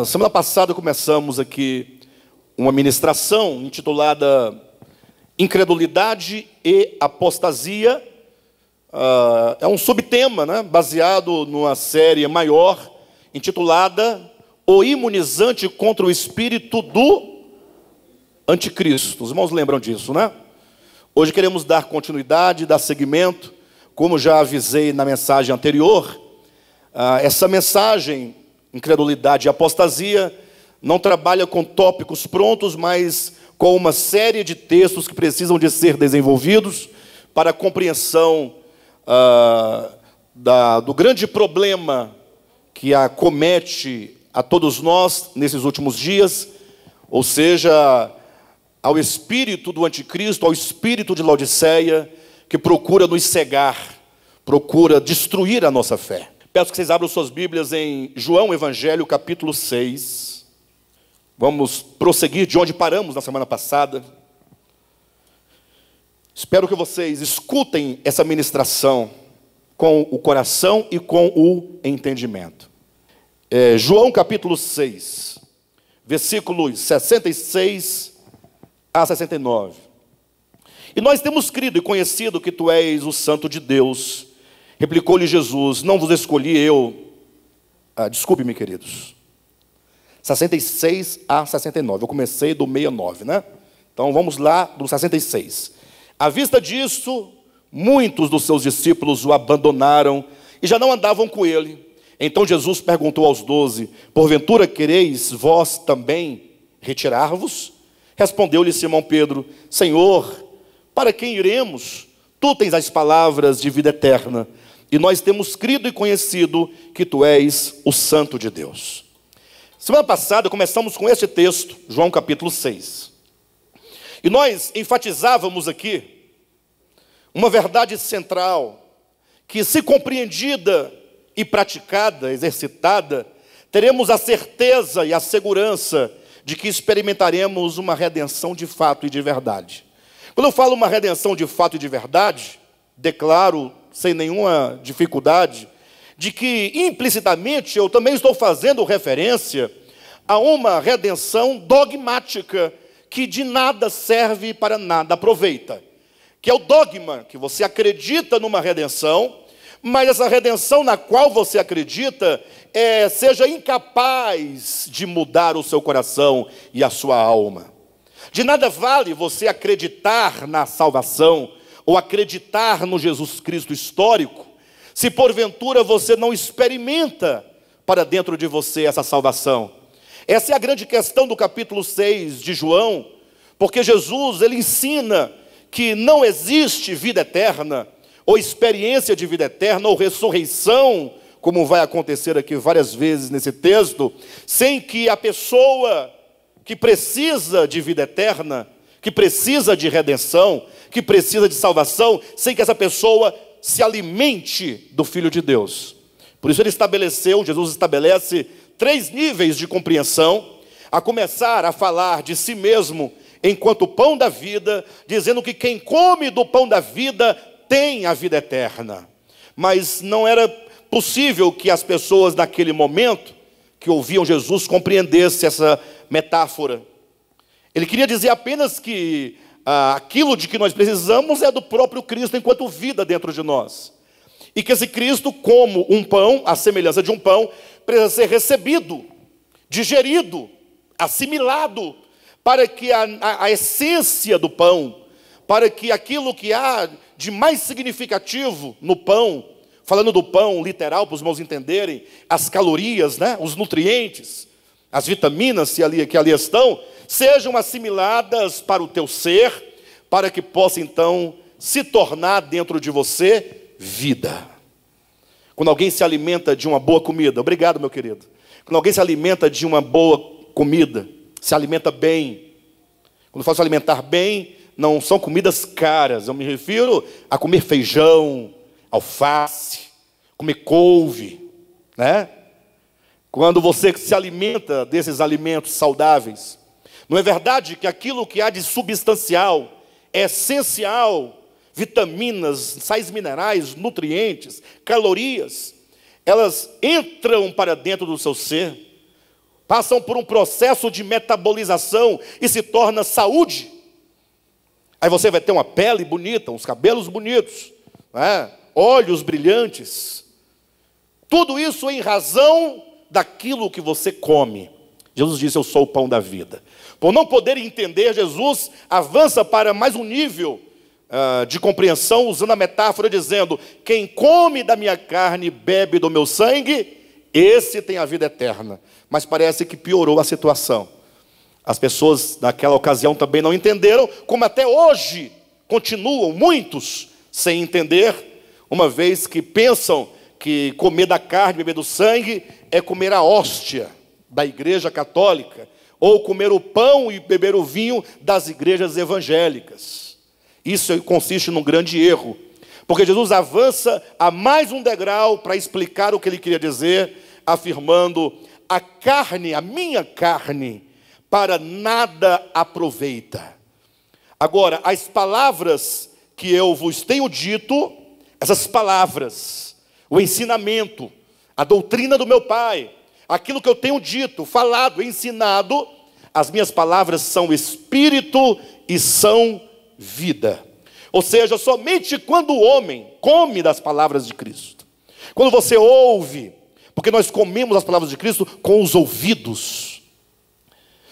Semana passada começamos aqui uma ministração intitulada Incredulidade e Apostasia. É um subtema, né, baseado numa série maior intitulada O Imunizante contra o Espírito do Anticristo. Os irmãos lembram disso, né? Hoje queremos dar continuidade, dar seguimento, como já avisei na mensagem anterior. Essa mensagem, Incredulidade e Apostasia, não trabalha com tópicos prontos, mas com uma série de textos que precisam de ser desenvolvidos para a compreensão do grande problema que acomete a todos nós nesses últimos dias, ou seja, ao espírito do anticristo, ao espírito de Laodiceia, que procura nos cegar, procura destruir a nossa fé. Peço que vocês abram suas Bíblias em João Evangelho, capítulo 6. Vamos prosseguir de onde paramos na semana passada. Espero que vocês escutem essa ministração com o coração e com o entendimento. João capítulo 6, versículos 66 a 69. E nós temos crido e conhecido que tu és o Santo de Deus. Replicou-lhe Jesus: não vos escolhi eu. Desculpe-me, queridos. 66 a 69. Eu comecei do 69, né? Então vamos lá do 66. À vista disso, muitos dos seus discípulos o abandonaram e já não andavam com ele. Então Jesus perguntou aos 12: porventura quereis vós também retirar-vos? Respondeu-lhe Simão Pedro: Senhor, para quem iremos? Tu tens as palavras de vida eterna, e nós temos crido e conhecido que tu és o Santo de Deus. Semana passada começamos com este texto, João capítulo 6. E nós enfatizávamos aqui uma verdade central, que se compreendida e praticada, exercitada, teremos a certeza e a segurança de que experimentaremos uma redenção de fato e de verdade. Quando eu falo uma redenção de fato e de verdade, declaro sem nenhuma dificuldade de que implicitamente eu também estou fazendo referência a uma redenção dogmática que de nada serve e para nada aproveita. Que é o dogma, que você acredita numa redenção, mas essa redenção na qual você acredita seja incapaz de mudar o seu coração e a sua alma. De nada vale você acreditar na salvação ou acreditar no Jesus Cristo histórico, se porventura você não experimenta para dentro de você essa salvação. Essa é a grande questão do capítulo 6 de João, porque Jesus, ele ensina que não existe vida eterna, ou experiência de vida eterna, ou ressurreição, como vai acontecer aqui várias vezes nesse texto, sem que a pessoa que precisa de vida eterna, que precisa de redenção, que precisa de salvação, sem que essa pessoa se alimente do Filho de Deus. Por isso Jesus estabelece 3 níveis de compreensão, a começar a falar de si mesmo enquanto pão da vida, dizendo que quem come do pão da vida tem a vida eterna. Mas não era possível que as pessoas naquele momento, que ouviam Jesus, compreendessem essa metáfora. Ele queria dizer apenas que aquilo de que nós precisamos é do próprio Cristo enquanto vida dentro de nós. E que esse Cristo, como um pão, a semelhança de um pão, precisa ser recebido, digerido, assimilado, para que a essência do pão, para que aquilo que há de mais significativo no pão, falando do pão literal, para os irmãos entenderem, as calorias, né, os nutrientes, as vitaminas que ali estão, sejam assimiladas para o teu ser, para que possa então se tornar dentro de você vida. Quando alguém se alimenta de uma boa comida, obrigado, meu querido. Quando alguém se alimenta de uma boa comida, se alimenta bem. Quando eu falo se alimentar bem, não são comidas caras. Eu me refiro a comer feijão, alface, comer couve, né? Quando você se alimenta desses alimentos saudáveis, não é verdade que aquilo que há de substancial, essencial, vitaminas, sais minerais, nutrientes, calorias, elas entram para dentro do seu ser. passam por um processo de metabolização e se torna saúde. Aí você vai ter uma pele bonita, uns cabelos bonitos, né? Olhos brilhantes. Tudo isso em razão daquilo que você come. Jesus disse: eu sou o pão da vida. Por não poder entender, Jesus avança para mais um nível de compreensão, usando a metáfora dizendo: quem come da minha carne e bebe do meu sangue, esse tem a vida eterna. Mas parece que piorou a situação. As pessoas naquela ocasião também não entenderam, como até hoje continuam muitos sem entender, uma vez que pensam que comer da carne e beber do sangue é comer a hóstia da igreja católica, ou comer o pão e beber o vinho das igrejas evangélicas. Isso consiste num grande erro, porque Jesus avança a mais um degrau para explicar o que ele queria dizer, afirmando: a carne, a minha carne, para nada aproveita. Agora, as palavras que eu vos tenho dito, essas palavras, o ensinamento, a doutrina do meu Pai, aquilo que eu tenho dito, falado, ensinado, as minhas palavras são espírito e são vida. Ou seja, somente quando o homem come das palavras de Cristo, quando você ouve, porque nós comemos as palavras de Cristo com os ouvidos.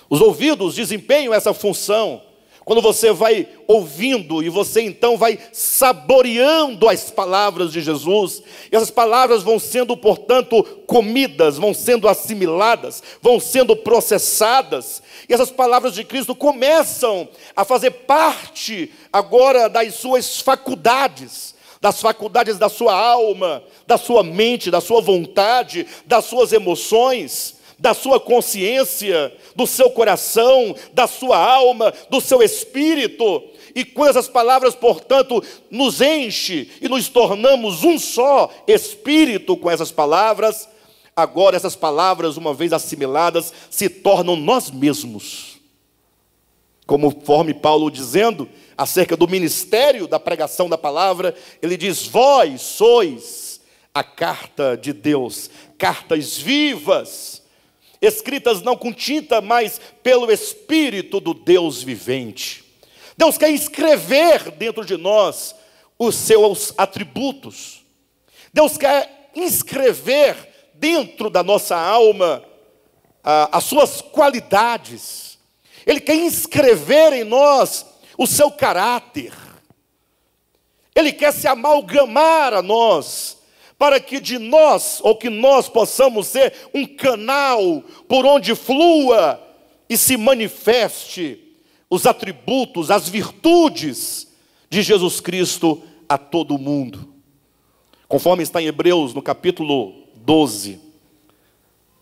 Os ouvidos desempenham essa função. Quando você vai ouvindo e você então vai saboreando as palavras de Jesus, e essas palavras vão sendo, portanto, comidas, vão sendo assimiladas, vão sendo processadas, e essas palavras de Cristo começam a fazer parte agora das suas faculdades, das faculdades da sua alma, da sua mente, da sua vontade, das suas emoções, da sua consciência, do seu coração, da sua alma, do seu espírito. E quando essas palavras, portanto, nos enche e nos tornamos um só espírito com essas palavras, agora essas palavras, uma vez assimiladas, se tornam nós mesmos. Conforme Paulo dizendo acerca do ministério da pregação da palavra, ele diz: vós sois a carta de Deus, cartas vivas, escritas não com tinta, mas pelo Espírito do Deus vivente. Deus quer escrever dentro de nós os seus atributos. Deus quer inscrever dentro da nossa alma as suas qualidades. Ele quer inscrever em nós o seu caráter. Ele quer se amalgamar a nós, para que de nós, ou que nós possamos ser um canal por onde flua e se manifeste os atributos, as virtudes de Jesus Cristo a todo mundo. Conforme está em Hebreus, no capítulo 12,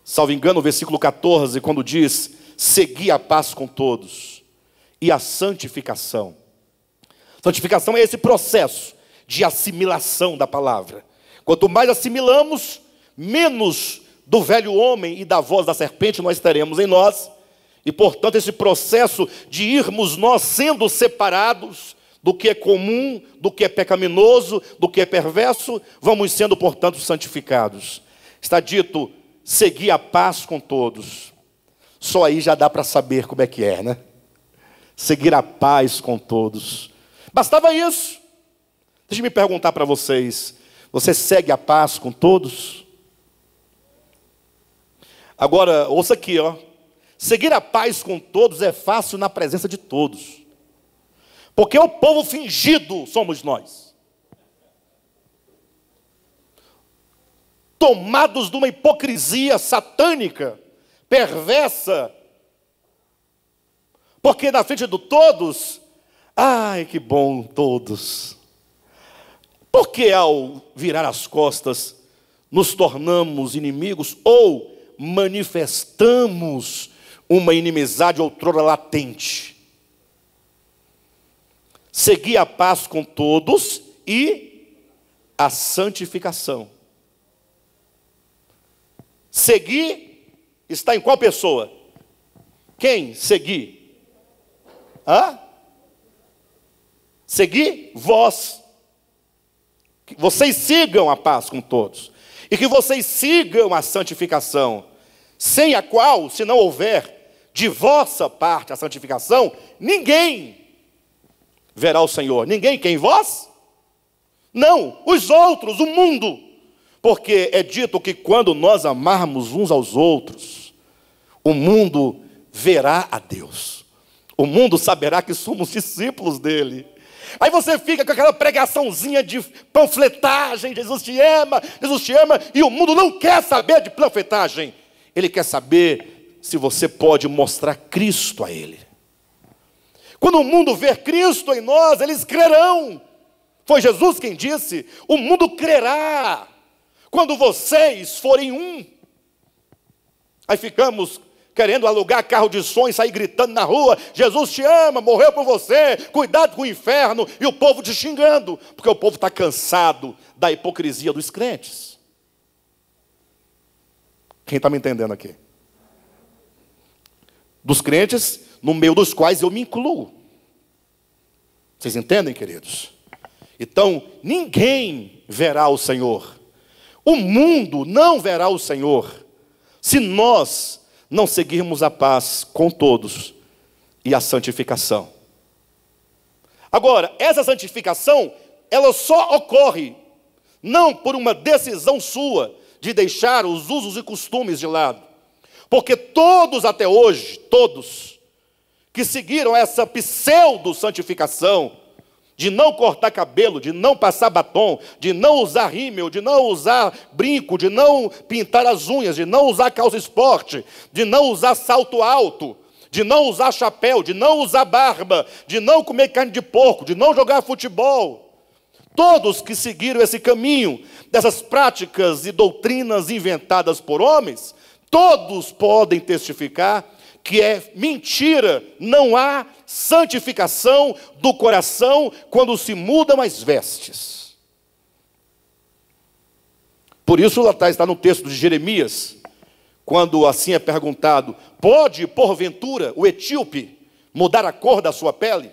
salvo engano, o versículo 14, quando diz: segui a paz com todos e a santificação. Santificação é esse processo de assimilação da palavra. Quanto mais assimilamos, menos do velho homem e da voz da serpente nós teremos em nós. E, portanto, esse processo de irmos nós sendo separados do que é comum, do que é pecaminoso, do que é perverso, vamos sendo, portanto, santificados. Está dito: seguir a paz com todos. Só aí já dá para saber como é que é, né? Seguir a paz com todos. Bastava isso. Deixa eu me perguntar para vocês: você segue a paz com todos? Agora, ouça aqui, ó. Seguir a paz com todos é fácil na presença de todos. Porque o povo fingido somos nós. Tomados de uma hipocrisia satânica, perversa. Porque na frente de todos, ai que bom todos. Porque ao virar as costas, nos tornamos inimigos ou manifestamos uma inimizade outrora latente. Seguir a paz com todos e a santificação. Seguir está em qual pessoa? Quem seguir? Hã? Seguir vós. Que vocês sigam a paz com todos. E que vocês sigam a santificação. sem a qual, se não houver de vossa parte a santificação, ninguém verá o Senhor. Ninguém, quem? Vós? Não, os outros, o mundo. Porque é dito que quando nós amarmos uns aos outros, o mundo verá a Deus. O mundo saberá que somos discípulos dele. Aí você fica com aquela pregaçãozinha de panfletagem, Jesus te ama, e o mundo não quer saber de panfletagem. Ele quer saber se você pode mostrar Cristo a ele. Quando o mundo ver Cristo em nós, eles crerão. Foi Jesus quem disse: o mundo crerá quando vocês forem um. Aí ficamos querendo alugar carro de som e sair gritando na rua: Jesus te ama, morreu por você, cuidado com o inferno, e o povo te xingando, porque o povo está cansado da hipocrisia dos crentes. Quem está me entendendo aqui? Dos crentes, no meio dos quais eu me incluo. Vocês entendem, queridos? Então, ninguém verá o Senhor. O mundo não verá o Senhor se nós não seguirmos a paz com todos e a santificação. Agora, essa santificação, ela só ocorre não por uma decisão sua de deixar os usos e costumes de lado. Porque todos até hoje, todos que seguiram essa pseudo-santificação, de não cortar cabelo, de não passar batom, de não usar rímel, de não usar brinco, de não pintar as unhas, de não usar calça esporte, de não usar salto alto, de não usar chapéu, de não usar barba, de não comer carne de porco, de não jogar futebol. Todos que seguiram esse caminho, dessas práticas e doutrinas inventadas por homens, todos podem testificar que é mentira, não há santificação do coração quando se mudam as vestes. Por isso lá está no texto de Jeremias, quando assim é perguntado: pode, porventura, o etíope mudar a cor da sua pele?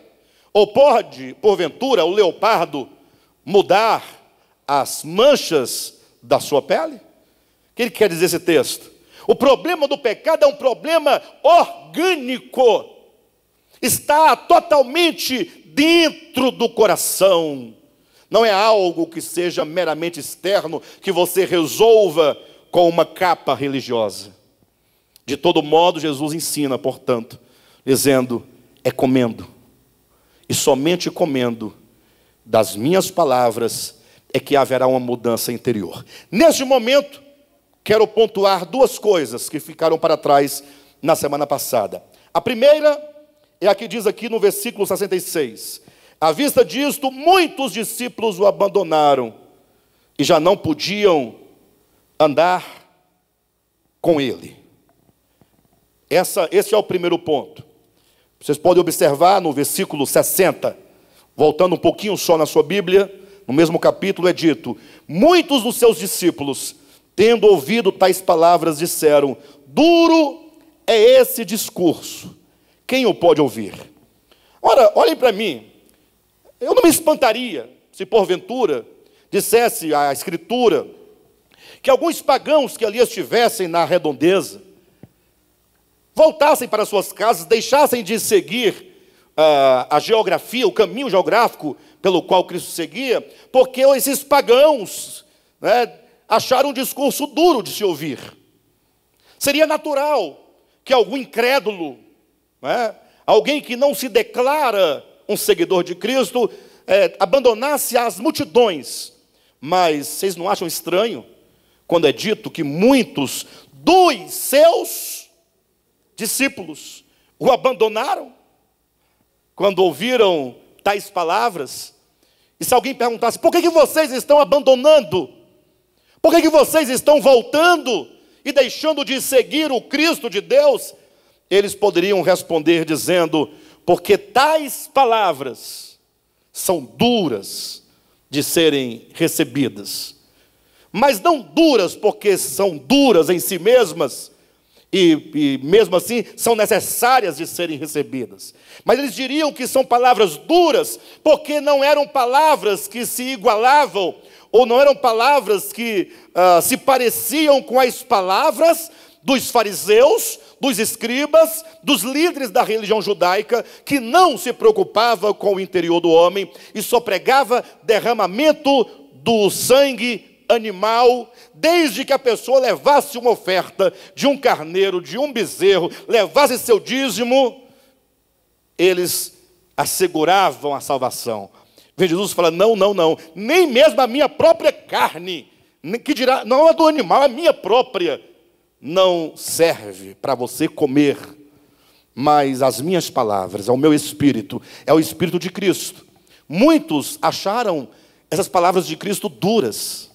Ou pode, porventura, o leopardo mudar as manchas da sua pele? O que ele quer dizer esse texto? O problema do pecado é um problema orgânico. Está totalmente dentro do coração. Não é algo que seja meramente externo, que você resolva com uma capa religiosa. De todo modo, Jesus ensina, portanto, dizendo: é comendo, e somente comendo das minhas palavras é que haverá uma mudança interior. Neste momento, quero pontuar duas coisas que ficaram para trás na semana passada. A primeira é a que diz aqui no versículo 66. À vista disto, muitos discípulos o abandonaram e já não podiam andar com ele. Esse é o primeiro ponto. Vocês podem observar no versículo 60, voltando um pouquinho só na sua Bíblia, no mesmo capítulo é dito: muitos dos seus discípulos, tendo ouvido tais palavras, disseram: duro é esse discurso, quem o pode ouvir? Ora, olhem para mim, eu não me espantaria se porventura dissesse a Escritura que alguns pagãos que ali estivessem na redondeza voltassem para suas casas, deixassem de seguir a geografia, o caminho geográfico pelo qual Cristo seguia, porque esses pagãos, acharam um discurso duro de se ouvir. Seria natural que algum incrédulo, alguém que não se declara um seguidor de Cristo, abandonasse as multidões. Mas vocês não acham estranho quando é dito que muitos dos seus discípulos o abandonaram quando ouviram tais palavras? E se alguém perguntasse: por que vocês estão abandonando? Por que vocês estão voltando e deixando de seguir o Cristo de Deus? Eles poderiam responder dizendo: porque tais palavras são duras de serem recebidas. Mas não duras porque são duras em si mesmas, e mesmo assim são necessárias de serem recebidas. Mas eles diriam que são palavras duras porque não eram palavras que se igualavam, ou não eram palavras que se pareciam com as palavras dos fariseus, dos escribas, dos líderes da religião judaica, que não se preocupava com o interior do homem e só pregava derramamento do sangue animal, desde que a pessoa levasse uma oferta de um carneiro, de um bezerro, levasse seu dízimo, eles asseguravam a salvação. Vem Jesus fala, não, nem mesmo a minha própria carne, que dirá, não a do animal, a minha própria, não serve para você comer, mas as minhas palavras, é o meu espírito, é o espírito de Cristo. Muitos acharam essas palavras de Cristo duras,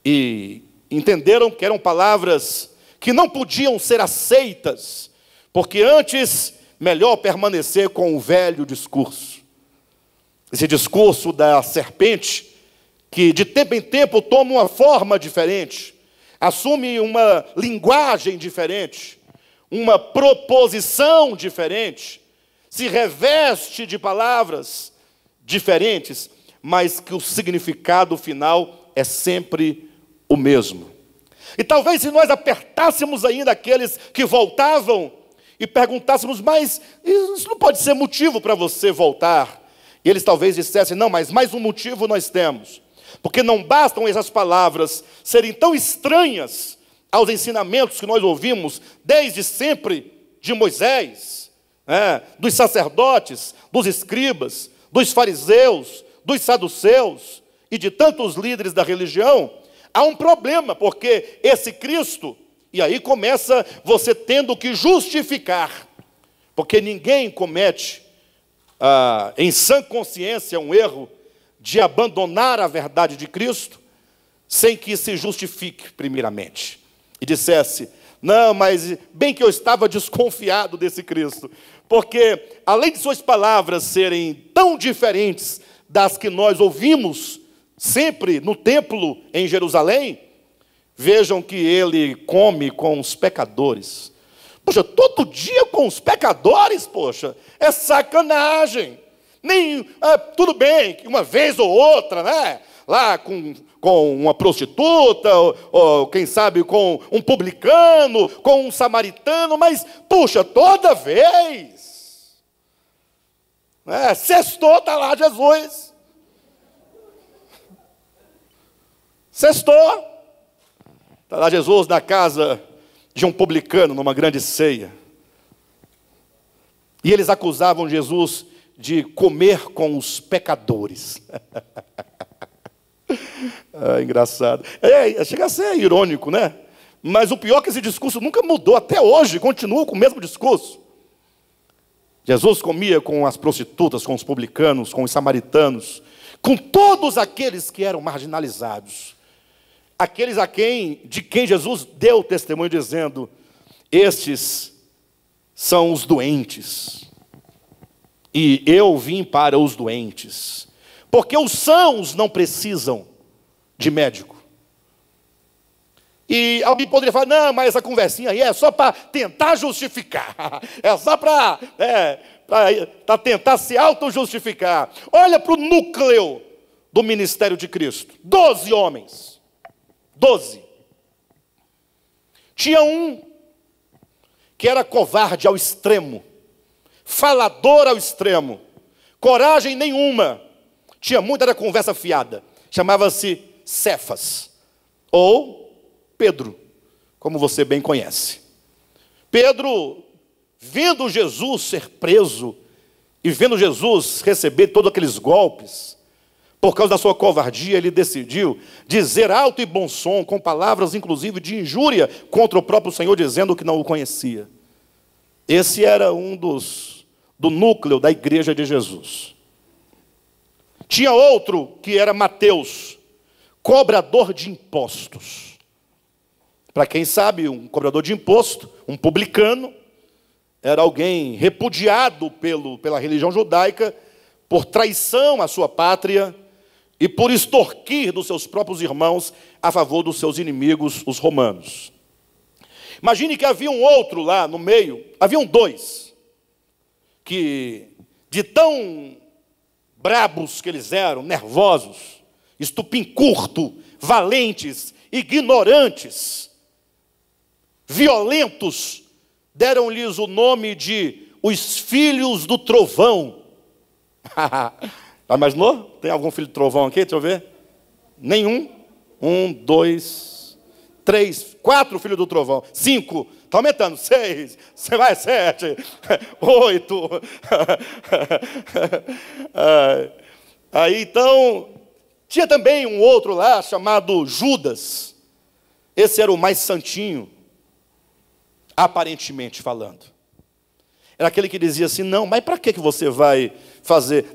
e entenderam que eram palavras que não podiam ser aceitas, porque antes, melhor permanecer com o velho discurso. Esse discurso da serpente, que de tempo em tempo toma uma forma diferente, assume uma linguagem diferente, uma proposição diferente, se reveste de palavras diferentes, mas que o significado final é sempre o mesmo. E talvez se nós apertássemos ainda aqueles que voltavam e perguntássemos, mas isso não pode ser motivo para você voltar. E eles talvez dissessem, não, mas mais um motivo nós temos. Porque não bastam essas palavras serem tão estranhas aos ensinamentos que nós ouvimos desde sempre de Moisés, dos sacerdotes, dos escribas, dos fariseus, dos saduceus e de tantos líderes da religião. Há um problema, porque esse Cristo, e aí começa você tendo que justificar, porque ninguém comete em sã consciência um erro de abandonar a verdade de Cristo sem que se justifique primeiramente. E dissesse, não, mas bem que eu estava desconfiado desse Cristo, porque além de suas palavras serem tão diferentes das que nós ouvimos sempre no templo em Jerusalém, vejam que ele come com os pecadores. Poxa, todo dia com os pecadores, poxa, é sacanagem. Tudo bem, uma vez ou outra, né? Lá com uma prostituta, ou quem sabe com um publicano, com um samaritano, mas, puxa, toda vez. Sextou, está lá Jesus. Sextou. Está lá Jesus na casa de um publicano, numa grande ceia. E eles acusavam Jesus de comer com os pecadores. Engraçado. Chega a ser irônico, né? Mas o pior é que esse discurso nunca mudou, até hoje, continua com o mesmo discurso. Jesus comia com as prostitutas, com os publicanos, com os samaritanos, com todos aqueles que eram marginalizados. Aqueles de quem Jesus deu testemunho dizendo, estes são os doentes, e eu vim para os doentes, porque os sãos não precisam de médico. E alguém poderia falar, não, mas essa conversinha aí é só para tentar justificar, é só para tentar se auto-justificar. Olha para o núcleo do ministério de Cristo, 12 homens. 12. Tinha um que era covarde ao extremo, falador ao extremo, coragem nenhuma, tinha muita conversa fiada, chamava-se Cefas, ou Pedro, como você bem conhece. Pedro, vendo Jesus ser preso, e vendo Jesus receber todos aqueles golpes, por causa da sua covardia, ele decidiu dizer alto e bom som, com palavras inclusive de injúria contra o próprio Senhor, dizendo que não o conhecia. Esse era um do núcleo da igreja de Jesus. Tinha outro que era Mateus, cobrador de impostos. Para quem sabe, um cobrador de imposto, um publicano, era alguém repudiado pela religião judaica, por traição à sua pátria, e por extorquir dos seus próprios irmãos a favor dos seus inimigos, os romanos. Imagine que havia um outro lá no meio, haviam dois, que de tão brabos que eles eram, nervosos, estupim-curto, valentes, ignorantes, violentos, deram-lhes o nome de os filhos do trovão. Imaginou? Tem algum filho do trovão aqui? Deixa eu ver. Nenhum. 1, 2, 3, 4 filhos do trovão. 5. Está aumentando. 6. Você vai 7. 8. Aí então, tinha também um outro lá chamado Judas. Esse era o mais santinho, aparentemente falando. Era aquele que dizia assim: não, mas para que você vai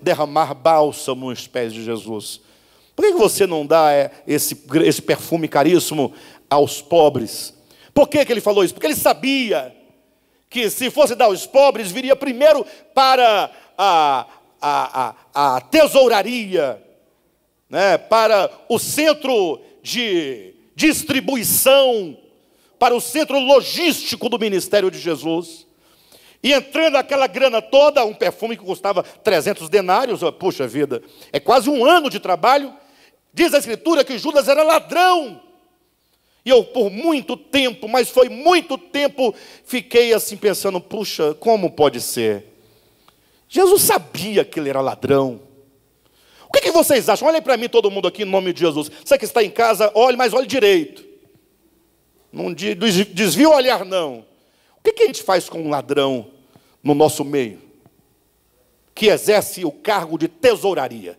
derramar bálsamo nos pés de Jesus? Por que você não dá esse perfume caríssimo aos pobres? Por que ele falou isso? Porque ele sabia que se fosse dar aos pobres, viria primeiro para a tesouraria, né, para o centro de distribuição, para o centro logístico do ministério de Jesus. E entrando aquela grana toda, um perfume que custava 300 denários, puxa vida, é quase um ano de trabalho. Diz a Escritura que Judas era ladrão. E eu por muito tempo, mas foi muito tempo, fiquei assim pensando: puxa, como pode ser? Jesus sabia que ele era ladrão. O que vocês acham? Olhem para mim, todo mundo aqui, em nome de Jesus. Você que está em casa, olhe, mas olhe direito. Não desvia o olhar, não. O que a gente faz com um ladrão no nosso meio, que exerce o cargo de tesouraria?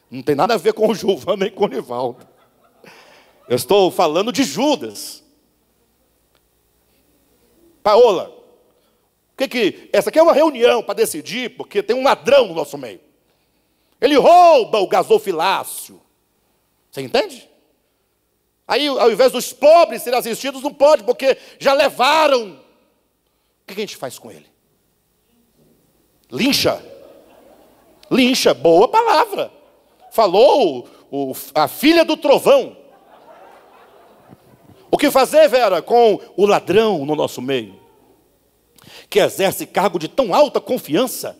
Não tem nada a ver com o Gilvan nem com o Nivaldo. Eu estou falando de Judas. Paola, essa aqui é uma reunião para decidir, porque tem um ladrão no nosso meio. Ele rouba o gasofilácio. Você entende? Aí, ao invés dos pobres serem assistidos, não pode, porque já levaram. O que a gente faz com ele? Lincha. Lincha, boa palavra. Falou a filha do trovão. O que fazer, Vera, com o ladrão no nosso meio, que exerce cargo de tão alta confiança?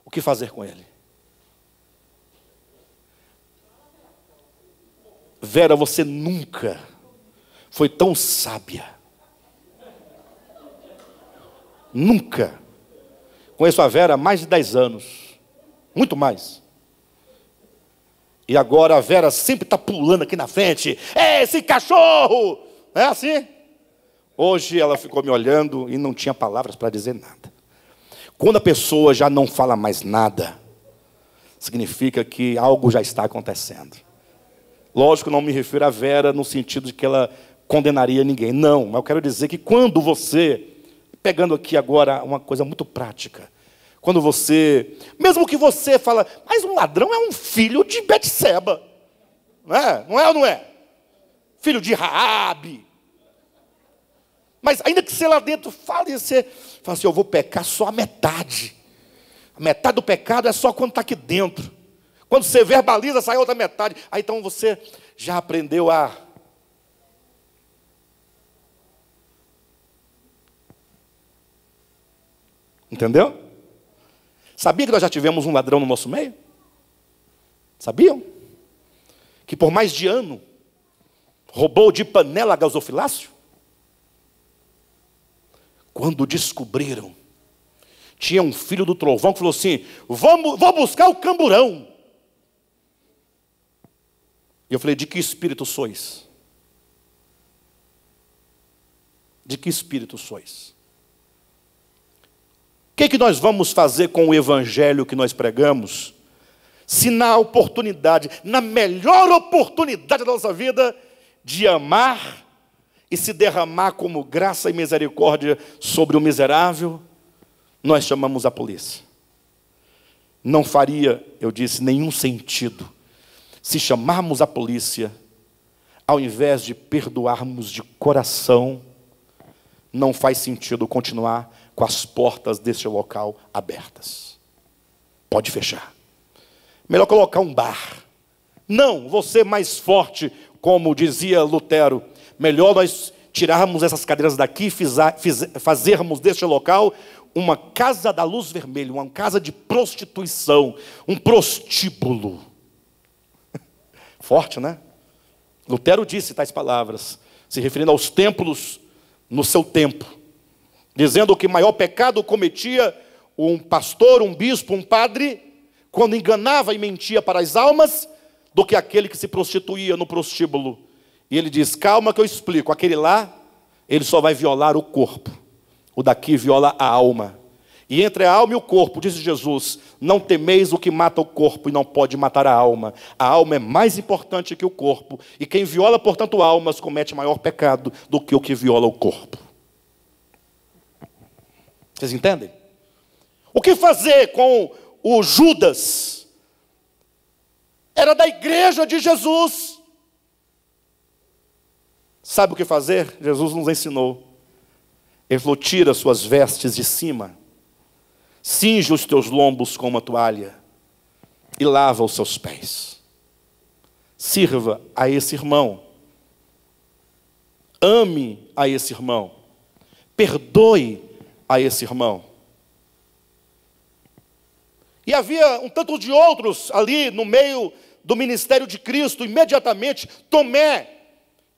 O que fazer com ele? Vera, você nunca foi tão sábia. Nunca. Conheço a Vera há mais de 10 anos. Muito mais. E agora a Vera sempre está pulando aqui na frente. Esse cachorro! Não é assim? Hoje ela ficou me olhando e não tinha palavras para dizer nada. Quando a pessoa já não fala mais nada, significa que algo já está acontecendo. Lógico, não me refiro a Vera no sentido de que ela condenaria ninguém. Não, mas eu quero dizer que quando você, pegando aqui agora uma coisa muito prática, quando você, mesmo que você fala, mas um ladrão é um filho de Betseba, não é? Não é ou não é? Filho de Raabe. Mas ainda que você lá dentro fale, você fala assim: eu vou pecar só a metade. A metade do pecado é só quando está aqui dentro. Quando você verbaliza, sai a outra metade. Aí então você já aprendeu a... Entendeu? Sabia que nós já tivemos um ladrão no nosso meio? Sabiam? Que por mais de ano roubou de panela gasofilácio? Quando descobriram, tinha um filho do trovão que falou assim: vou buscar o camburão. E eu falei: de que espírito sois? De que espírito sois? O que nós vamos fazer com o evangelho que nós pregamos, se na oportunidade, na melhor oportunidade da nossa vida, de amar e se derramar como graça e misericórdia sobre o miserável, nós chamamos a polícia? Não faria, eu disse, nenhum sentido se chamarmos a polícia, ao invés de perdoarmos de coração. Não faz sentido continuar com as portas deste local abertas. Pode fechar. Melhor colocar um bar. Não, você mais forte, como dizia Lutero. Melhor nós tirarmos essas cadeiras daqui e fazermos deste local uma casa da luz vermelha, uma casa de prostituição, um prostíbulo. Forte, né? Lutero disse tais palavras, se referindo aos templos no seu tempo, dizendo que maior pecado cometia um pastor, um bispo, um padre, quando enganava e mentia para as almas, do que aquele que se prostituía no prostíbulo. E ele diz: calma que eu explico, aquele lá, ele só vai violar o corpo, o daqui viola a alma. E entre a alma e o corpo, disse Jesus, não temeis o que mata o corpo e não pode matar a alma é mais importante que o corpo, e quem viola, portanto, almas, comete maior pecado do que o que viola o corpo. Vocês entendem? O que fazer com o Judas? Era da igreja de Jesus. Sabe o que fazer? Jesus nos ensinou. Ele falou: tira suas vestes de cima, cinge os teus lombos com uma toalha e lava os seus pés. Sirva a esse irmão. Ame a esse irmão. Perdoe a esse irmão. E havia um tanto de outros ali no meio do ministério de Cristo. Imediatamente, Tomé,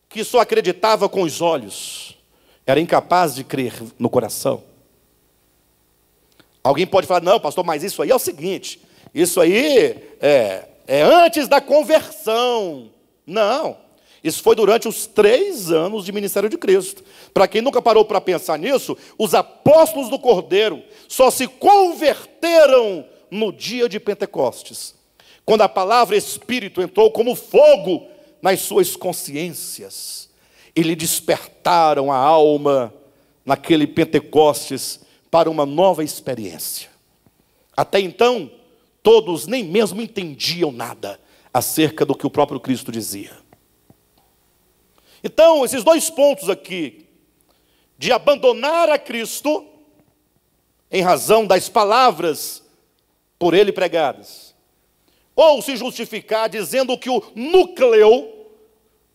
que só acreditava com os olhos, era incapaz de crer no coração. Alguém pode falar: não, pastor, mas isso aí é o seguinte, isso aí é antes da conversão. Não, isso foi durante os 3 anos de ministério de Cristo. Para quem nunca parou para pensar nisso, os apóstolos do Cordeiro só se converteram no dia de Pentecostes, quando a palavra Espírito entrou como fogo nas suas consciências, e lhe despertaram a alma naquele Pentecostes para uma nova experiência. Até então, todos nem mesmo entendiam nada acerca do que o próprio Cristo dizia. Então, esses 2 pontos aqui, de abandonar a Cristo, em razão das palavras por ele pregadas, ou se justificar dizendo que o núcleo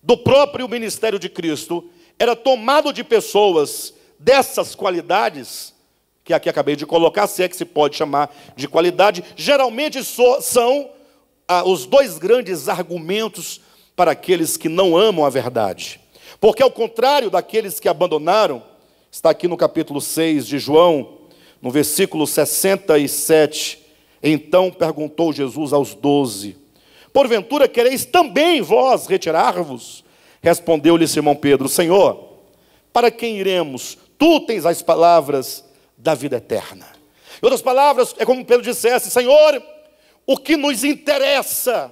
do próprio ministério de Cristo era tomado de pessoas dessas qualidades, que aqui acabei de colocar, se é que se pode chamar de qualidade, geralmente são os 2 grandes argumentos para aqueles que não amam a verdade. Porque ao contrário daqueles que abandonaram, está aqui no capítulo 6 de João, no versículo 67, então perguntou Jesus aos 12, porventura quereis também vós retirar-vos? Respondeu-lhe Simão Pedro: Senhor, para quem iremos? Tu tens as palavras da vida eterna. Em outras palavras, é como Pedro dissesse: Senhor, o que nos interessa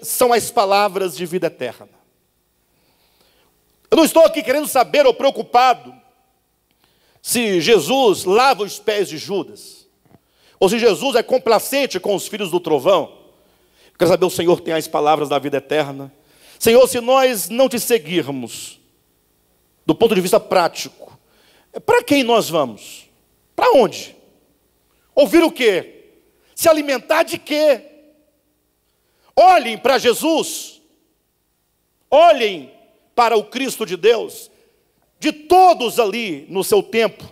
são as palavras de vida eterna. Eu não estou aqui querendo saber ou preocupado se Jesus lava os pés de Judas, ou se Jesus é complacente com os filhos do trovão. Eu quero saber: o Senhor tem as palavras da vida eterna. Senhor, se nós não te seguirmos, do ponto de vista prático, para quem nós vamos? Para onde? Ouvir o quê? Se alimentar de quê? Olhem para Jesus. Olhem para o Cristo de Deus. De todos ali no seu tempo,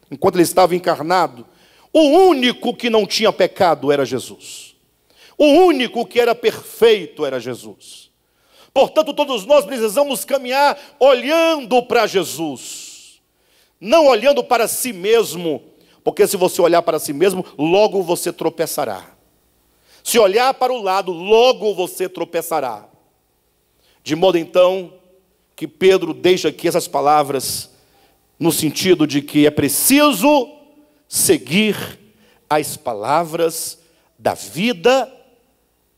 enquanto ele estava encarnado, o único que não tinha pecado era Jesus. O único que era perfeito era Jesus. Portanto, todos nós precisamos caminhar olhando para Jesus, não olhando para si mesmo, porque se você olhar para si mesmo, logo você tropeçará. Se olhar para o lado, logo você tropeçará. De modo então que Pedro deixa aqui essas palavras no sentido de que é preciso seguir as palavras da vida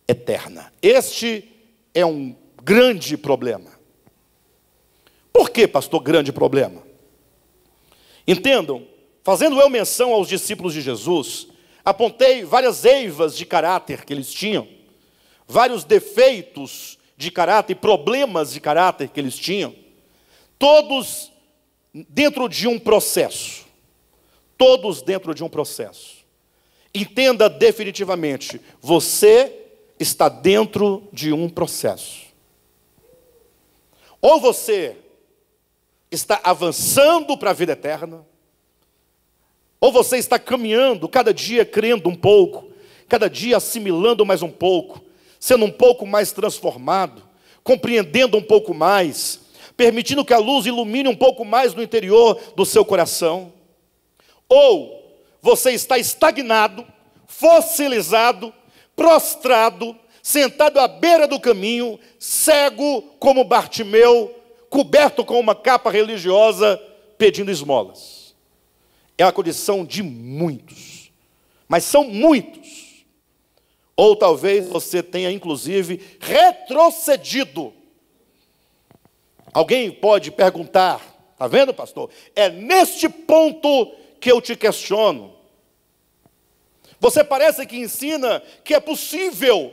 eterna. Este é um grande problema. Por que, pastor, grande problema? Entendam, fazendo eu menção aos discípulos de Jesus, apontei várias eivas de caráter que eles tinham, vários defeitos de caráter e problemas de caráter que eles tinham, todos dentro de um processo. Todos dentro de um processo. Entenda definitivamente, você está dentro de um processo. Ou você está avançando para a vida eterna, ou você está caminhando, cada dia crendo um pouco, cada dia assimilando mais um pouco, sendo um pouco mais transformado, compreendendo um pouco mais, permitindo que a luz ilumine um pouco mais no interior do seu coração. Ou você está estagnado, fossilizado, prostrado, sentado à beira do caminho, cego como Bartimeu, coberto com uma capa religiosa, pedindo esmolas. É a condição de muitos, mas são muitos. Ou talvez você tenha, inclusive, retrocedido. Alguém pode perguntar, está vendo, pastor? É neste ponto que eu te questiono. Você parece que ensina que é possível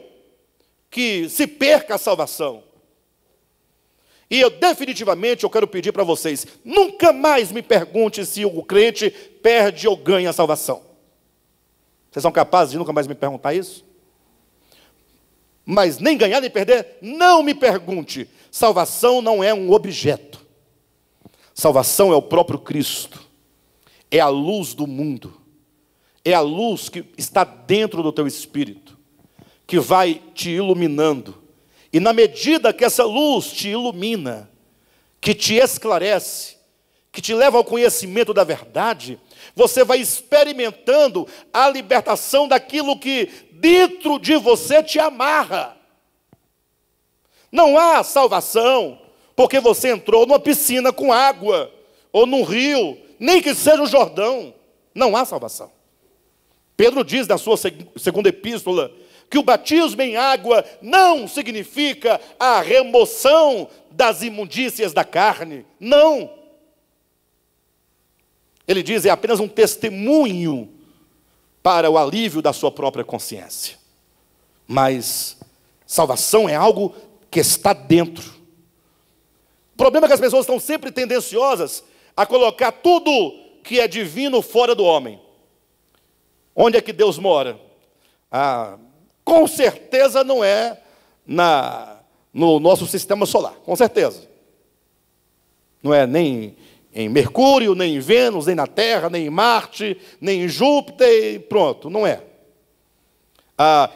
que se perca a salvação. E eu definitivamente eu quero pedir para vocês, nunca mais me pergunte se o crente perde ou ganha a salvação. Vocês são capazes de nunca mais me perguntar isso? Mas nem ganhar nem perder, não me pergunte. Salvação não é um objeto. Salvação é o próprio Cristo. É a luz do mundo. É a luz que está dentro do teu espírito, que vai te iluminando. E na medida que essa luz te ilumina, que te esclarece, que te leva ao conhecimento da verdade, você vai experimentando a libertação daquilo que dentro de você te amarra. Não há salvação porque você entrou numa piscina com água, ou num rio, nem que seja o Jordão. Não há salvação. Pedro diz na sua segunda epístola que o batismo em água não significa a remoção das imundícias da carne. Não. Ele diz, é apenas um testemunho para o alívio da sua própria consciência. Mas salvação é algo que está dentro. O problema é que as pessoas estão sempre tendenciosas a colocar tudo que é divino fora do homem. Onde é que Deus mora? Com certeza não é no nosso sistema solar, com certeza. Não é nem em Mercúrio, nem em Vênus, nem na Terra, nem em Marte, nem em Júpiter, e pronto, não é.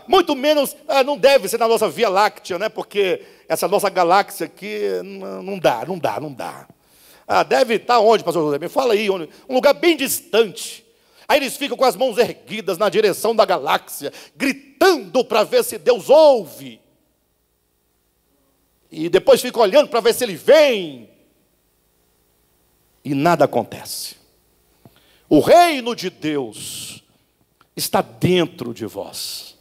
Muito menos, não deve ser na nossa Via Láctea, né? Porque essa nossa galáxia aqui não dá. Deve estar onde, pastor José? Me fala aí, onde? Um lugar bem distante. Aí eles ficam com as mãos erguidas na direção da galáxia, gritando para ver se Deus ouve. E depois ficam olhando para ver se Ele vem. E nada acontece. O reino de Deus está dentro de vós.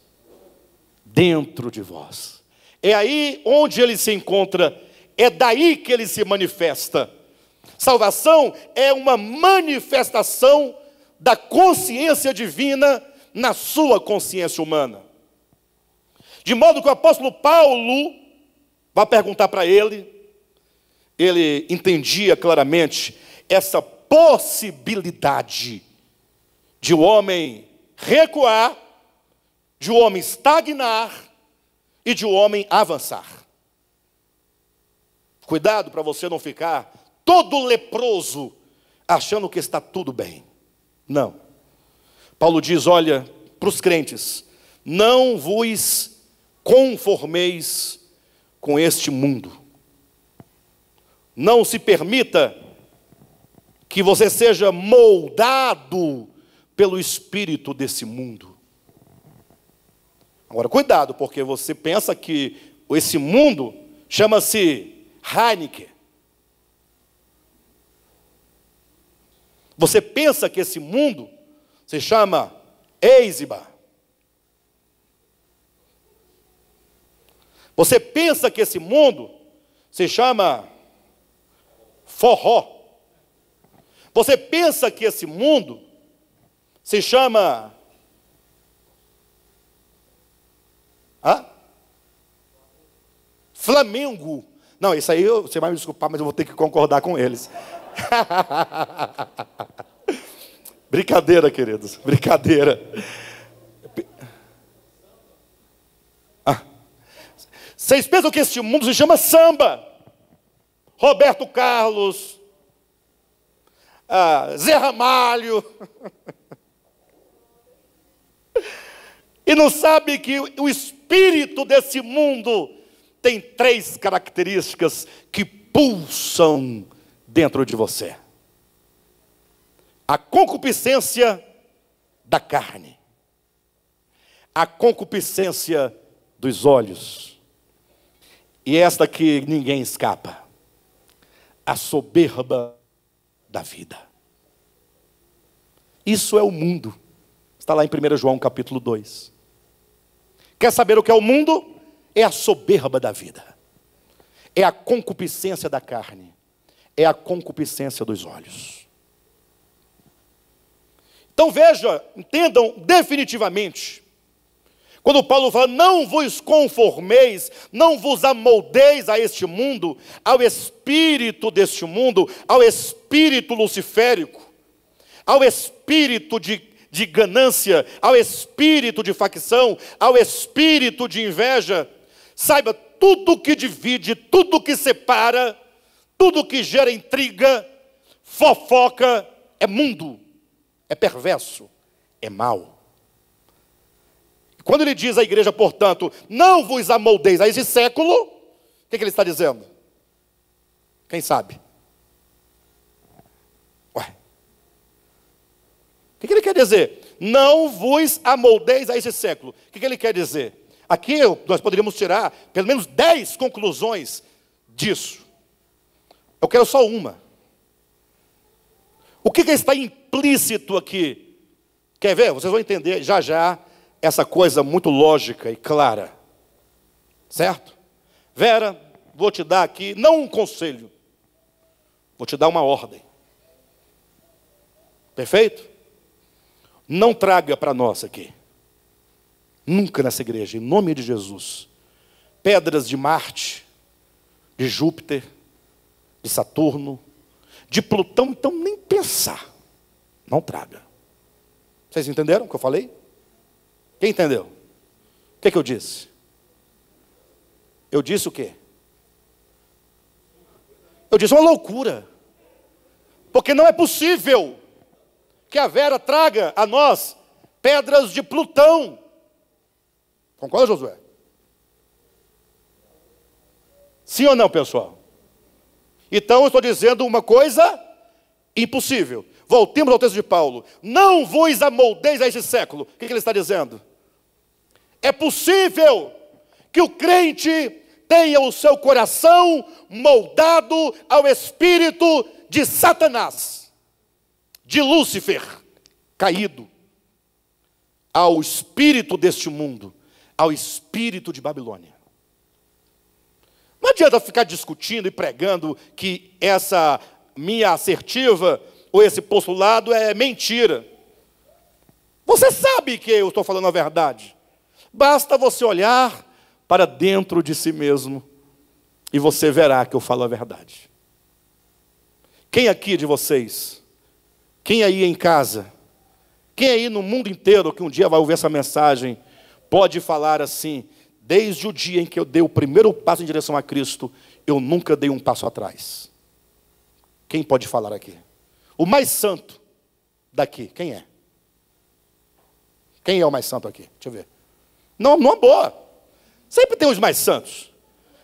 Dentro de vós. É aí onde Ele se encontra. É daí que Ele se manifesta. Salvação é uma manifestação da consciência divina na sua consciência humana. De modo que o apóstolo Paulo vai perguntar para ele entendia claramente essa possibilidade de o homem recuar, de o homem estagnar e de o homem avançar. Cuidado para você não ficar todo leproso, achando que está tudo bem. Não. Paulo diz, olha, para os crentes, não vos conformeis com este mundo. Não se permita que você seja moldado pelo espírito desse mundo. Agora, cuidado, porque você pensa que esse mundo chama-se Heineken. Você pensa que esse mundo se chama Eisenbahn. Você pensa que esse mundo se chama forró. Você pensa que esse mundo se chama Flamengo. Não, isso aí você vai me desculpar, mas eu vou ter que concordar com eles. Brincadeira, queridos, brincadeira. Vocês pensam que este mundo se chama samba? Roberto Carlos, Zé Ramalho. E não sabe que o espírito desse mundo tem 3 características que pulsam dentro de você. A concupiscência da carne, a concupiscência dos olhos, e esta que ninguém escapa, a soberba da vida. Isso é o mundo. Está lá em 1 João capítulo 2. Quer saber o que é o mundo? É a soberba da vida. É a concupiscência da carne. É a concupiscência dos olhos. Então veja, entendam definitivamente. Quando Paulo fala, não vos conformeis, não vos amoldeis a este mundo, ao espírito deste mundo, ao espírito luciférico, ao espírito de ganância, ao espírito de facção, ao espírito de inveja. Saiba, tudo que divide, tudo que separa, tudo que gera intriga, fofoca, é mundo, é perverso, é mau. Quando ele diz à igreja, portanto, não vos amoldeis a esse século, o que ele está dizendo? Quem sabe? Ué. O que ele quer dizer? Não vos amoldeis a esse século. O que ele quer dizer? Aqui nós poderíamos tirar pelo menos 10 conclusões disso. Eu quero só uma. O que está implícito aqui? Quer ver? Vocês vão entender já já essa coisa muito lógica e clara. Certo? Vera, vou te dar aqui, não um conselho, vou te dar uma ordem. Perfeito? Não traga para nós aqui, nunca nessa igreja, em nome de Jesus, pedras de Marte, de Júpiter, de Saturno, de Plutão, então nem pensar. Não traga. Vocês entenderam o que eu falei? Quem entendeu? O que eu disse? Eu disse o quê? Eu disse uma loucura. Porque não é possível que a Vera traga a nós pedras de Plutão. Concorda, Josué? Sim ou não, pessoal? Então eu estou dizendo uma coisa impossível. Voltemos ao texto de Paulo. Não vos amoldeis a esse século. O que ele está dizendo? É possível que o crente tenha o seu coração moldado ao espírito de Satanás, de Lúcifer, caído, ao espírito deste mundo, ao espírito de Babilônia. Não adianta ficar discutindo e pregando que essa minha assertiva ou esse postulado é mentira. Você sabe que eu estou falando a verdade. Basta você olhar para dentro de si mesmo e você verá que eu falo a verdade. Quem aqui de vocês, quem aí em casa, quem aí no mundo inteiro que um dia vai ouvir essa mensagem, pode falar assim: desde o dia em que eu dei o primeiro passo em direção a Cristo, eu nunca dei um passo atrás? Quem pode falar aqui? O mais santo daqui, quem é? Quem é o mais santo aqui? Deixa eu ver. Não, não é boa. Sempre tem os mais santos.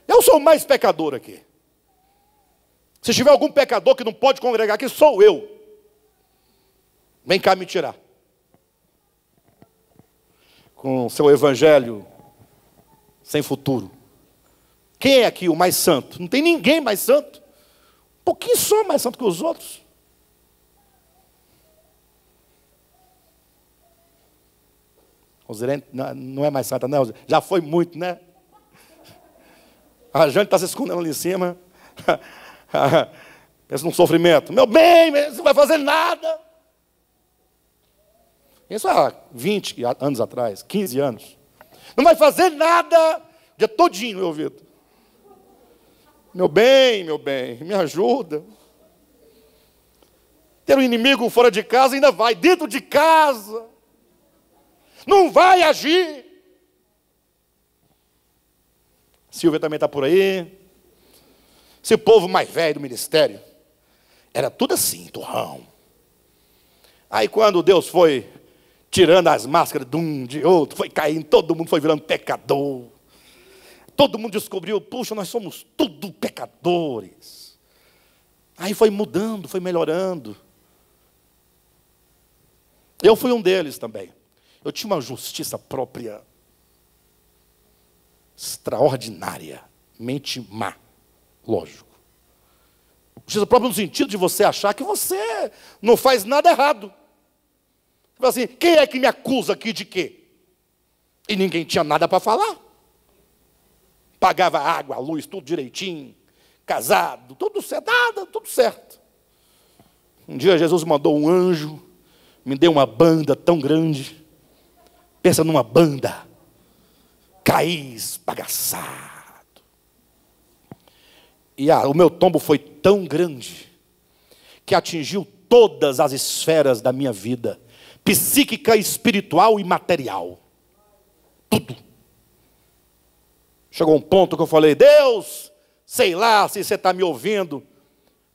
Eu sou o mais pecador aqui. Se tiver algum pecador que não pode congregar aqui, sou eu. Vem cá me tirar. Com o seu evangelho sem futuro. Quem é aqui o mais santo? Não tem ninguém mais santo. Um pouquinho só mais santo que os outros. Rosirene não é mais santa, não. Já foi muito, né? A Jane está se escondendo ali em cima. Pensa num sofrimento. Meu bem, você não vai fazer nada. Isso há 20 anos atrás, 15 anos. Não vai fazer nada. O dia todinho no meu ouvido. Meu bem, me ajuda. Ter um inimigo fora de casa ainda vai. Dentro de casa. Não vai agir. Silvia também está por aí. Esse povo mais velho do ministério. Era tudo assim, turrão. Aí quando Deus foi tirando as máscaras de um, de outro, foi caindo, todo mundo foi virando pecador. todo mundo descobriu, puxa, nós somos tudo pecadores. Aí foi mudando, foi melhorando. Eu fui um deles também. Eu tinha uma justiça própria extraordinariamente má, lógico. Justiça própria no sentido de você achar que você não faz nada errado. Você fala assim, quem é que me acusa aqui de quê? E ninguém tinha nada para falar. Pagava água, luz, tudo direitinho, casado, tudo certo, nada, tudo certo. Um dia Jesus mandou um anjo, me deu uma banda tão grande. Pensa numa banda, caí esbagaçado. E o meu tombo foi tão grande, que atingiu todas as esferas da minha vida, psíquica, espiritual e material. Tudo. Chegou um ponto que eu falei, Deus, sei lá se você está me ouvindo.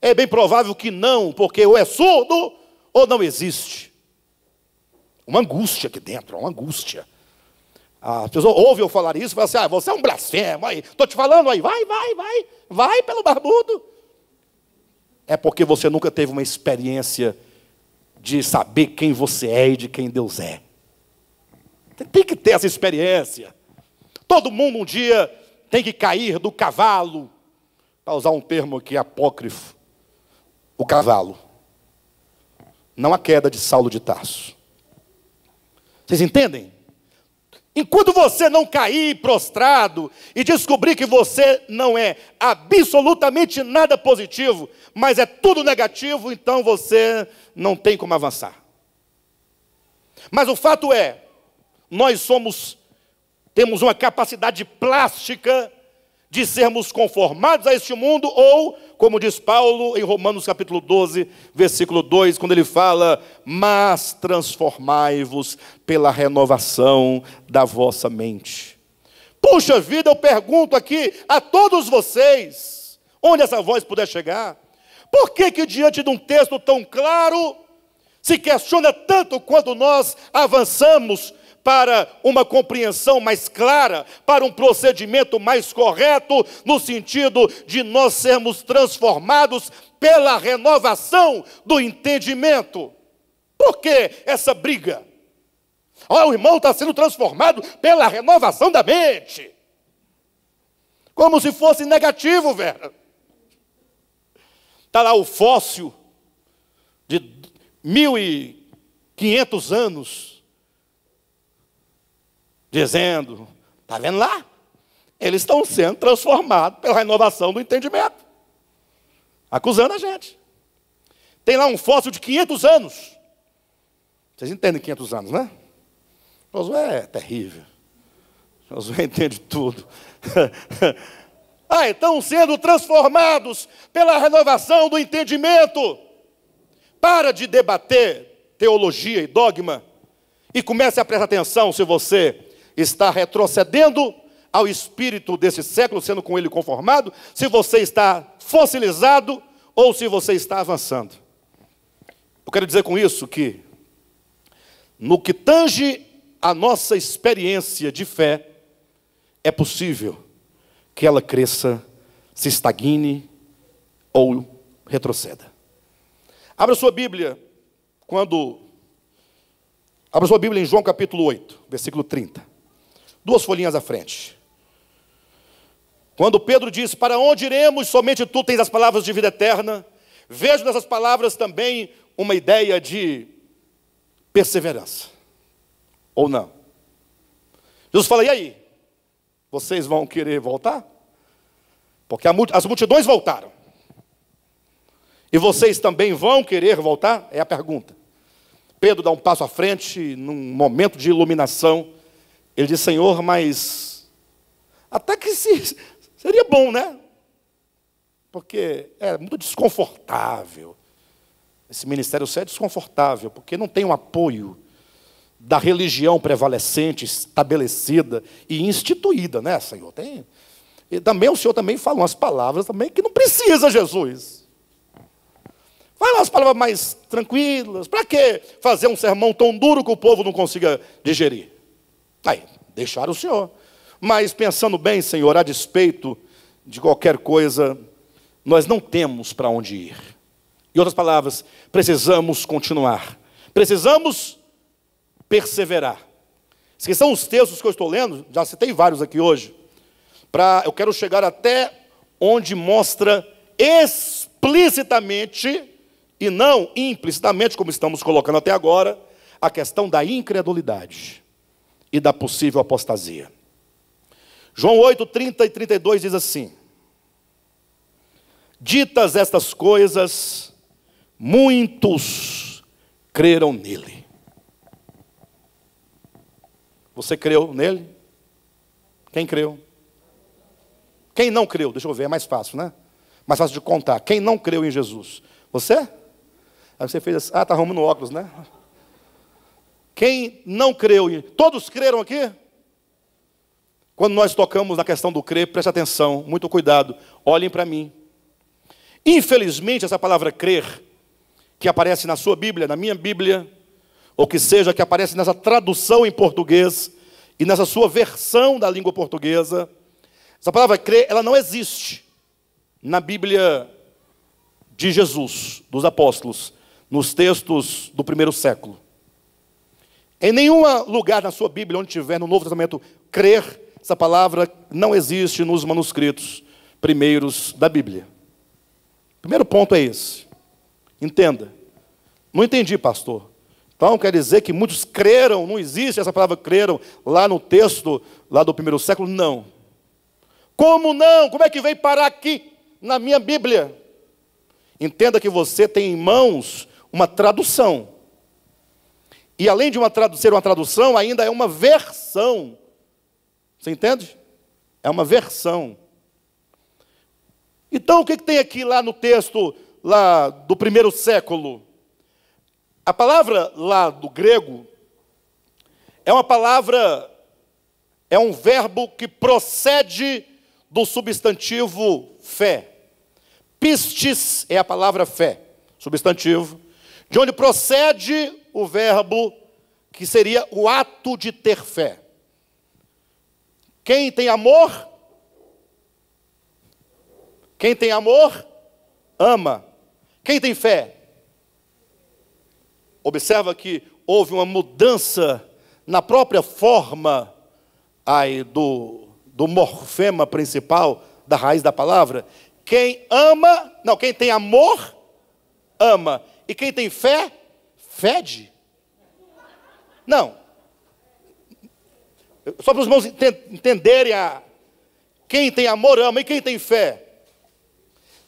É bem provável que não, porque ou é surdo ou não existe. Uma angústia aqui dentro, uma angústia. As pessoas ouvem eu falar isso e falam assim, você é um blasfemo, estou te falando aí, vai pelo barbudo. É porque você nunca teve uma experiência de saber quem você é e de quem Deus é. Tem que ter essa experiência. Todo mundo um dia tem que cair do cavalo, para usar um termo aqui apócrifo, o cavalo. Não a queda de Saulo de Tarso. Vocês entendem? Enquanto você não cair prostrado e descobrir que você não é absolutamente nada positivo, mas é tudo negativo, então você não tem como avançar. Mas o fato é, nós temos uma capacidade plástica de sermos conformados a este mundo, ou, como diz Paulo em Romanos capítulo 12, versículo 2, quando ele fala, mas transformai-vos pela renovação da vossa mente. Puxa vida, eu pergunto aqui a todos vocês, onde essa voz puder chegar, por que diante de um texto tão claro, se questiona tanto quando nós avançamos para uma compreensão mais clara, para um procedimento mais correto, no sentido de nós sermos transformados pela renovação do entendimento? Por que essa briga? O irmão está sendo transformado pela renovação da mente. Como se fosse negativo, Vera. Está lá o fóssil de 1500 anos, dizendo, está vendo lá? Eles estão sendo transformados pela renovação do entendimento. Acusando a gente. Tem lá um fóssil de 500 anos. Vocês entendem 500 anos, né? Josué é terrível. Josué entende tudo. Estão sendo transformados pela renovação do entendimento. Para de debater teologia e dogma e comece a prestar atenção se você está retrocedendo ao espírito desse século, sendo com ele conformado, se você está fossilizado ou se você está avançando. Eu quero dizer com isso que, no que tange a nossa experiência de fé, é possível que ela cresça, se estagne ou retroceda. Abra sua Bíblia em João capítulo 8, versículo 30. 2 folhinhas à frente. Quando Pedro diz, para onde iremos? Somente tu tens as palavras de vida eterna. Vejo nessas palavras também uma ideia de perseverança. Ou não? Jesus fala, e aí? Vocês vão querer voltar? Porque as multidões voltaram. E vocês também vão querer voltar? É a pergunta. Pedro dá um passo à frente, num momento de iluminação. Ele diz, Senhor, mas até que seria bom, né? Porque é muito desconfortável. Esse ministério é desconfortável, porque não tem um apoio da religião prevalecente, estabelecida e instituída, né, Senhor? E também o Senhor também fala umas palavras também que não precisa, Jesus. Fala umas palavras mais tranquilas. Para que fazer um sermão tão duro que o povo não consiga digerir? Deixaram o Senhor. Mas pensando bem, Senhor, a despeito de qualquer coisa, nós não temos para onde ir. Em outras palavras, precisamos continuar. Precisamos perseverar. Esses são os textos que eu estou lendo, já citei vários aqui hoje. Eu quero chegar até onde mostra explicitamente, e não implicitamente, como estamos colocando até agora, a questão da incredulidade e da possível apostasia. João 8, 30 e 32 diz assim: ditas estas coisas, muitos creram nele. Você creu nele? Quem creu? Quem não creu? Deixa eu ver, é mais fácil, né? Mais fácil de contar. Quem não creu em Jesus? Você? Aí você fez assim, está arrumando óculos, né? Quem não creu em... Todos creram aqui? Quando nós tocamos na questão do crer, preste atenção, muito cuidado, olhem para mim. Infelizmente, essa palavra crer, que aparece na sua Bíblia, na minha Bíblia, ou que seja, que aparece nessa tradução em português, e nessa sua versão da língua portuguesa, essa palavra crer, ela não existe na Bíblia de Jesus, dos apóstolos, nos textos do primeiro século. Em nenhum lugar na sua Bíblia, onde tiver no Novo Testamento, crer, essa palavra não existe nos manuscritos primeiros da Bíblia. O primeiro ponto é esse. Entenda. Não entendi, pastor. Então quer dizer que muitos creram, não existe essa palavra creram lá no texto, lá do primeiro século? Não. Como não? Como é que veio parar aqui, na minha Bíblia? Entenda que você tem em mãos uma tradução. E além de ser uma tradução, ainda é uma versão. Você entende? É uma versão. Então o que tem aqui lá no texto lá do primeiro século? A palavra lá do grego é uma palavra, é um verbo que procede do substantivo fé. Pistis é a palavra fé, substantivo, de onde procede o verbo que seria o ato de ter fé. Quem tem amor? Quem tem amor, ama. Quem tem fé? Observa que houve uma mudança na própria forma do morfema principal da raiz da palavra. Quem ama, não, quem tem amor, ama. E quem tem fé, fede. Não. Só para os irmãos entenderem quem tem amor, ama. E quem tem fé?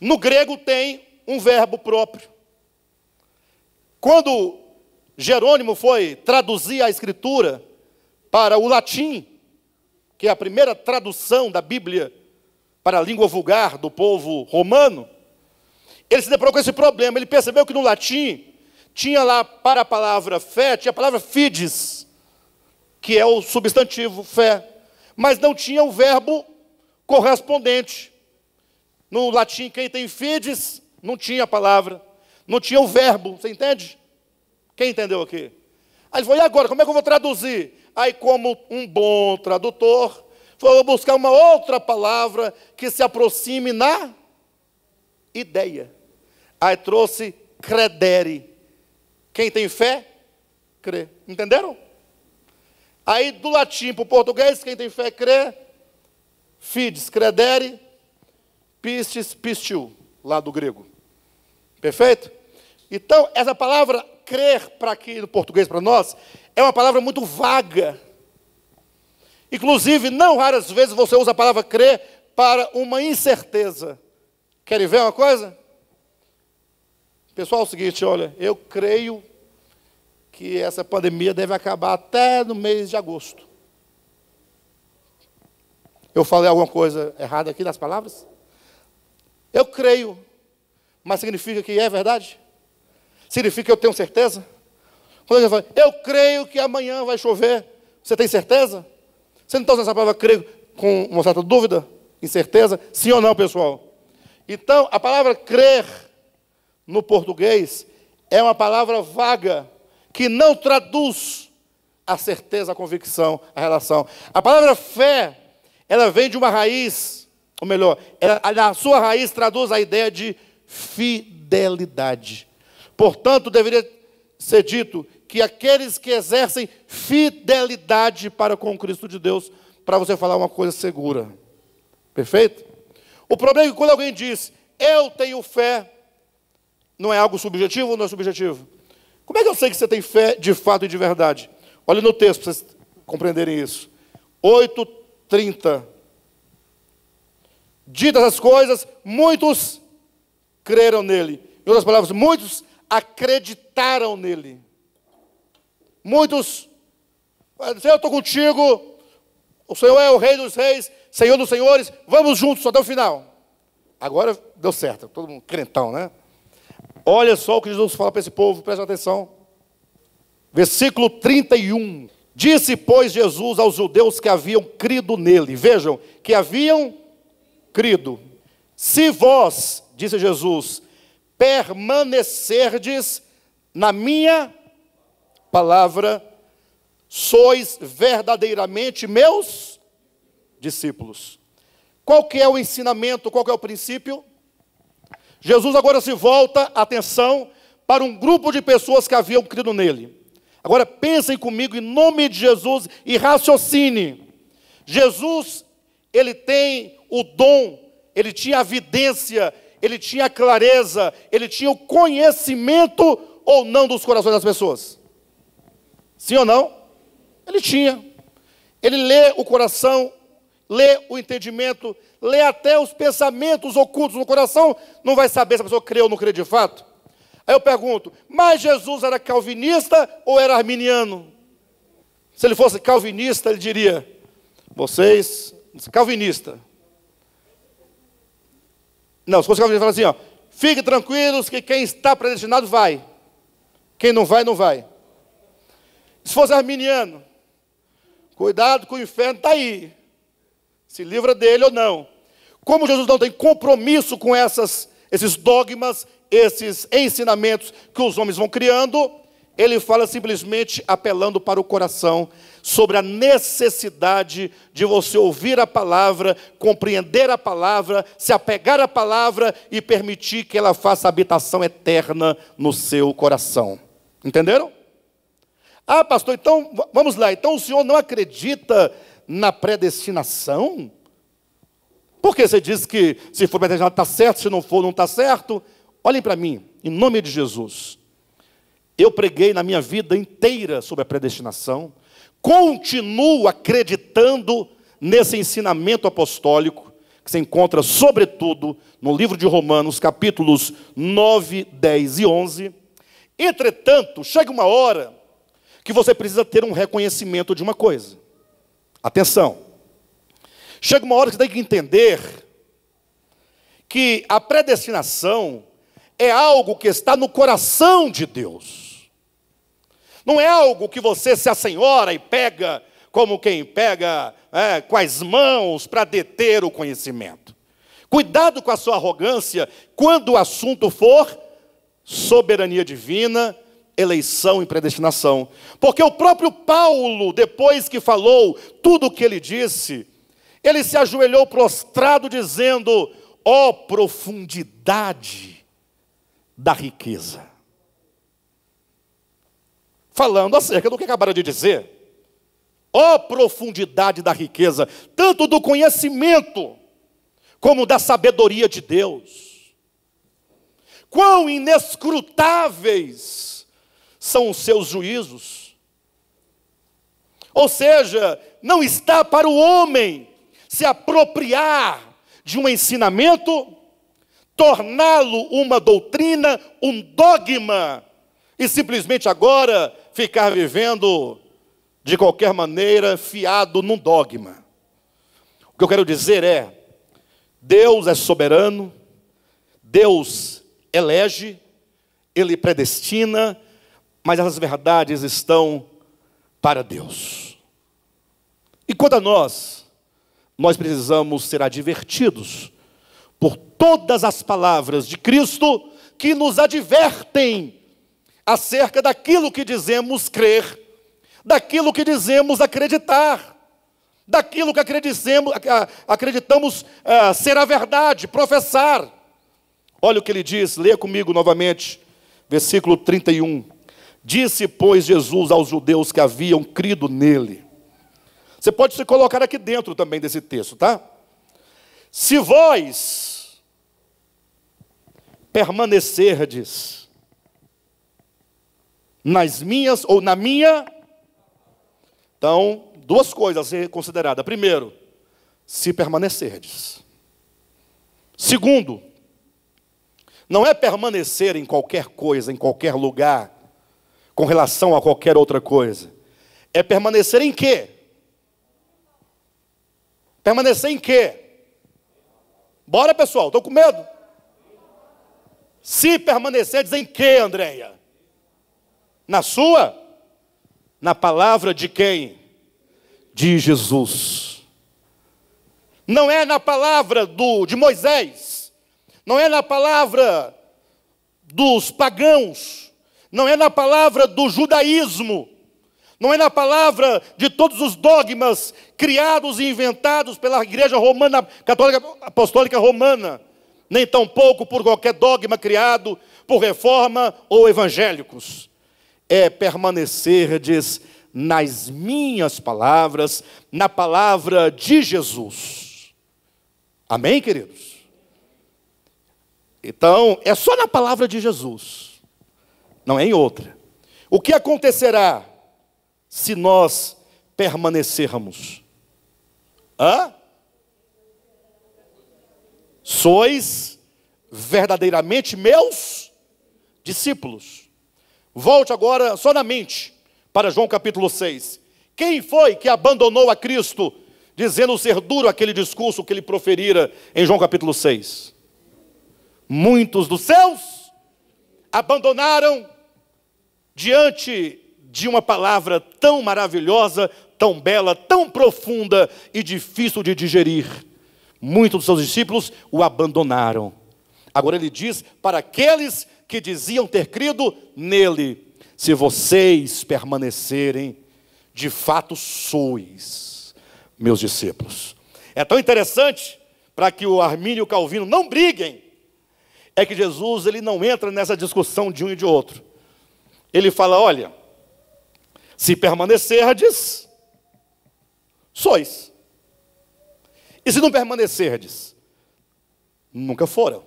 No grego tem um verbo próprio. Quando Jerônimo foi traduzir a Escritura para o latim, que é a primeira tradução da Bíblia para a língua vulgar do povo romano, ele se deparou com esse problema. Ele percebeu que no latim tinha lá para a palavra fé, tinha a palavra fides, que é o substantivo fé, mas não tinha o verbo correspondente. No latim, quem tem fides, não tinha a palavra, não tinha o verbo, você entende? Quem entendeu aqui? Aí ele falou, e agora, como é que eu vou traduzir? Aí, como um bom tradutor, foi buscar uma outra palavra que se aproxime na ideia. Aí trouxe credere. Quem tem fé, crê. Entenderam? Aí, do latim para o português, quem tem fé, crê. Fides, credere. Pistis, pistiu, lá do grego. Perfeito? Então, essa palavra crer, para aqui no português para nós, é uma palavra muito vaga. Inclusive, não raras vezes você usa a palavra crer para uma incerteza. Querem ver uma coisa? Pessoal, é o seguinte, olha, eu creio que essa pandemia deve acabar até no mês de agosto. Eu falei alguma coisa errada aqui nas palavras? Eu creio, mas significa que é verdade? Significa que eu tenho certeza? Quando eu falo, eu creio que amanhã vai chover, você tem certeza? Você não está usando essa palavra crer com uma certa dúvida, incerteza? Sim ou não, pessoal? Então, a palavra crer no português é uma palavra vaga, que não traduz a certeza, a convicção, a relação. A palavra fé ela vem de uma raiz, ou melhor, a sua raiz traduz a ideia de fidelidade. Portanto, deveria ser dito que aqueles que exercem fidelidade para com o Cristo de Deus, para você falar uma coisa segura. Perfeito? O problema é que quando alguém diz, eu tenho fé, não é algo subjetivo ou não é subjetivo? Como é que eu sei que você tem fé de fato e de verdade? Olha no texto para vocês compreenderem isso. 8:30. Ditas as coisas, muitos creram nele. Em outras palavras, muitos acreditaram nele. Muitos, Senhor, eu estou contigo, o Senhor é o Rei dos Reis, Senhor dos Senhores, vamos juntos até o final. Agora deu certo, todo mundo crentão, né? Olha só o que Jesus fala para esse povo, presta atenção. Versículo 31. Disse, pois, Jesus aos judeus que haviam crido nele. Vejam, que haviam crido. Se vós, disse Jesus, permanecerdes na minha palavra, sois verdadeiramente meus discípulos. Qual que é o ensinamento, qual que é o princípio? Jesus agora se volta, atenção, para um grupo de pessoas que haviam crido nele. Agora pensem comigo em nome de Jesus e raciocine. Jesus, ele tem o dom, ele tinha a vidência, ele tinha a clareza, ele tinha o conhecimento ou não dos corações das pessoas? Sim ou não? Ele tinha. Ele lê o coração, lê o entendimento, lê até os pensamentos ocultos no coração, não vai saber se a pessoa crê ou não crê de fato. Aí eu pergunto, mas Jesus era calvinista ou era arminiano? Se ele fosse calvinista, ele diria, vocês, calvinista. Não, se fosse calvinista, ele fala assim, ó, fiquem tranquilos que quem está predestinado vai. Quem não vai, não vai. Se fosse arminiano, cuidado com o inferno, está aí. Se livra dele ou não. Como Jesus não tem compromisso com esses dogmas, esses ensinamentos que os homens vão criando, ele fala simplesmente apelando para o coração, sobre a necessidade de você ouvir a palavra, compreender a palavra, se apegar à palavra e permitir que ela faça habitação eterna no seu coração. Entenderam? Ah, pastor, então, vamos lá. Então o senhor não acredita na predestinação? Por que você diz que se for predestinado está certo, se não for não está certo? Olhem para mim, em nome de Jesus. Eu preguei na minha vida inteira sobre a predestinação. Continuo acreditando nesse ensinamento apostólico, que se encontra sobretudo no livro de Romanos, capítulos 9, 10 e 11. Entretanto, chega uma hora que você precisa ter um reconhecimento de uma coisa. Atenção. Chega uma hora que você tem que entender que a predestinação é algo que está no coração de Deus. Não é algo que você se assenhora e pega como quem pega com as mãos para deter o conhecimento. Cuidado com a sua arrogância quando o assunto for soberania divina, eleição e predestinação. Porque o próprio Paulo, depois que falou tudo o que ele disse, ele se ajoelhou prostrado dizendo, ó profundidade da riqueza. Falando acerca do que acabaram de dizer. Ó profundidade da riqueza, tanto do conhecimento, como da sabedoria de Deus. Quão inescrutáveis são os seus juízos. Ou seja, não está para o homem se apropriar de um ensinamento, torná-lo uma doutrina, um dogma, e simplesmente agora ficar vivendo de qualquer maneira, fiado num dogma. O que eu quero dizer é, Deus é soberano, Deus elege, Ele predestina, mas essas verdades estão para Deus. E quanto a nós precisamos ser advertidos por todas as palavras de Cristo que nos advertem acerca daquilo que dizemos crer, daquilo que dizemos acreditar. daquilo que acreditamos ser a verdade, professar. Olha o que ele diz, leia comigo novamente, versículo 31. Disse, pois, Jesus aos judeus que haviam crido nele. Você pode se colocar aqui dentro também desse texto, tá? Se vós permanecerdes nas minhas, ou na minha, então, duas coisas a ser consideradas. Primeiro, se permanecerdes. Segundo, não é permanecer em qualquer coisa, em qualquer lugar, com relação a qualquer outra coisa. É permanecer em quê? Permanecer em quê? Bora, pessoal, estou com medo. Se permanecerdes em quê, Andréia? Na sua? Na palavra de quem? De Jesus. Não é na palavra de Moisés. Não é na palavra dos pagãos. Não é na palavra do judaísmo. Não é na palavra de todos os dogmas criados e inventados pela Igreja Romana, Católica Apostólica Romana. Nem tampouco por qualquer dogma criado por reforma ou evangélicos. É permanecerdes nas minhas palavras, na palavra de Jesus. Amém, queridos? Então, é só na palavra de Jesus, não é em outra. O que acontecerá se nós permanecermos? Sois verdadeiramente meus discípulos. Volte agora só na mente para João capítulo 6. Quem foi que abandonou a Cristo, dizendo ser duro aquele discurso que ele proferira em João capítulo 6? Muitos dos seus abandonaram diante de uma palavra tão maravilhosa, tão bela, tão profunda e difícil de digerir. Muitos dos seus discípulos o abandonaram. Agora ele diz para aqueles que diziam ter crido nele: se vocês permanecerem, de fato sois meus discípulos. É tão interessante, para que o Armínio e o Calvino não briguem, é que Jesus ele não entra nessa discussão de um e de outro. Ele fala: olha, se permanecerdes, sois. E se não permanecerdes, nunca foram.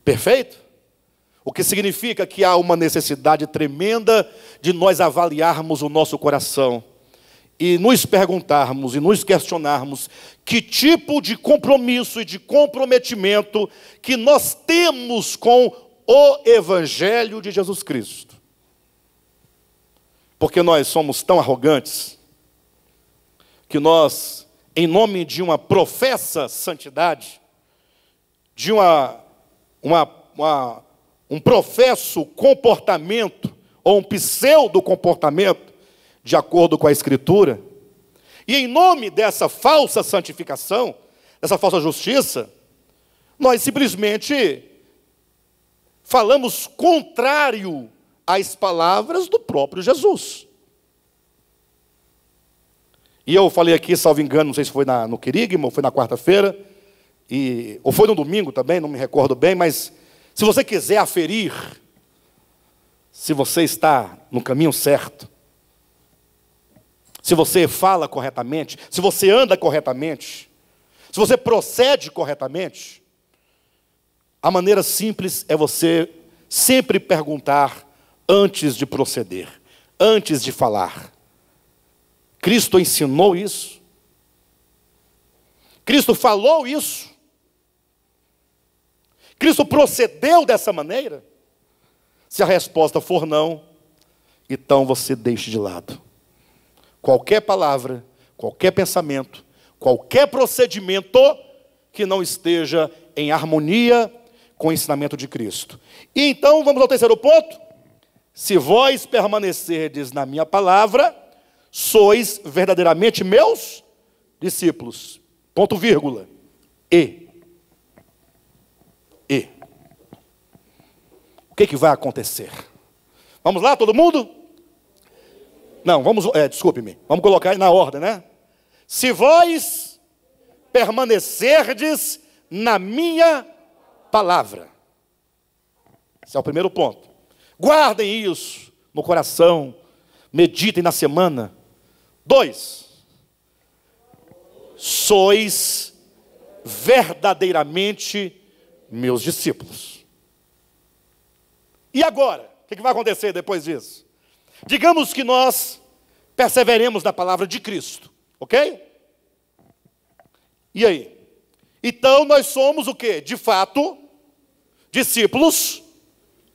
Perfeito? O que significa que há uma necessidade tremenda de nós avaliarmos o nosso coração e nos perguntarmos e nos questionarmos que tipo de compromisso e de comprometimento que nós temos com o Evangelho de Jesus Cristo. Porque nós somos tão arrogantes que nós, em nome de uma professa santidade, de um professo comportamento, ou um pseudo comportamento, de acordo com a Escritura, e em nome dessa falsa santificação, dessa falsa justiça, nós simplesmente falamos contrário às palavras do próprio Jesus. E eu falei aqui, salvo engano, não sei se foi no Querigma, ou foi na quarta-feira, ou foi no domingo também, não me recordo bem, mas se você quiser aferir se você está no caminho certo, se você fala corretamente, se você anda corretamente, se você procede corretamente, a maneira simples é você sempre perguntar antes de proceder, antes de falar. Cristo ensinou isso. Cristo falou isso. Cristo procedeu dessa maneira. Se a resposta for não, então você deixe de lado qualquer palavra, qualquer pensamento, qualquer procedimento que não esteja em harmonia com o ensinamento de Cristo. E então vamos ao terceiro ponto. Se vós permanecerdes na minha palavra, sois verdadeiramente meus discípulos. Ponto vírgula. E. O que vai acontecer? Vamos lá, todo mundo? Não, desculpe-me. Vamos colocar aí na ordem, né? se vós permanecerdes na minha palavra. Esse é o primeiro ponto. Guardem isso no coração, meditem na semana. 2, sois verdadeiramente meus discípulos. E agora? O que vai acontecer depois disso? Digamos que nós perseveremos na palavra de Cristo, ok? E aí? Então nós somos o quê? De fato, discípulos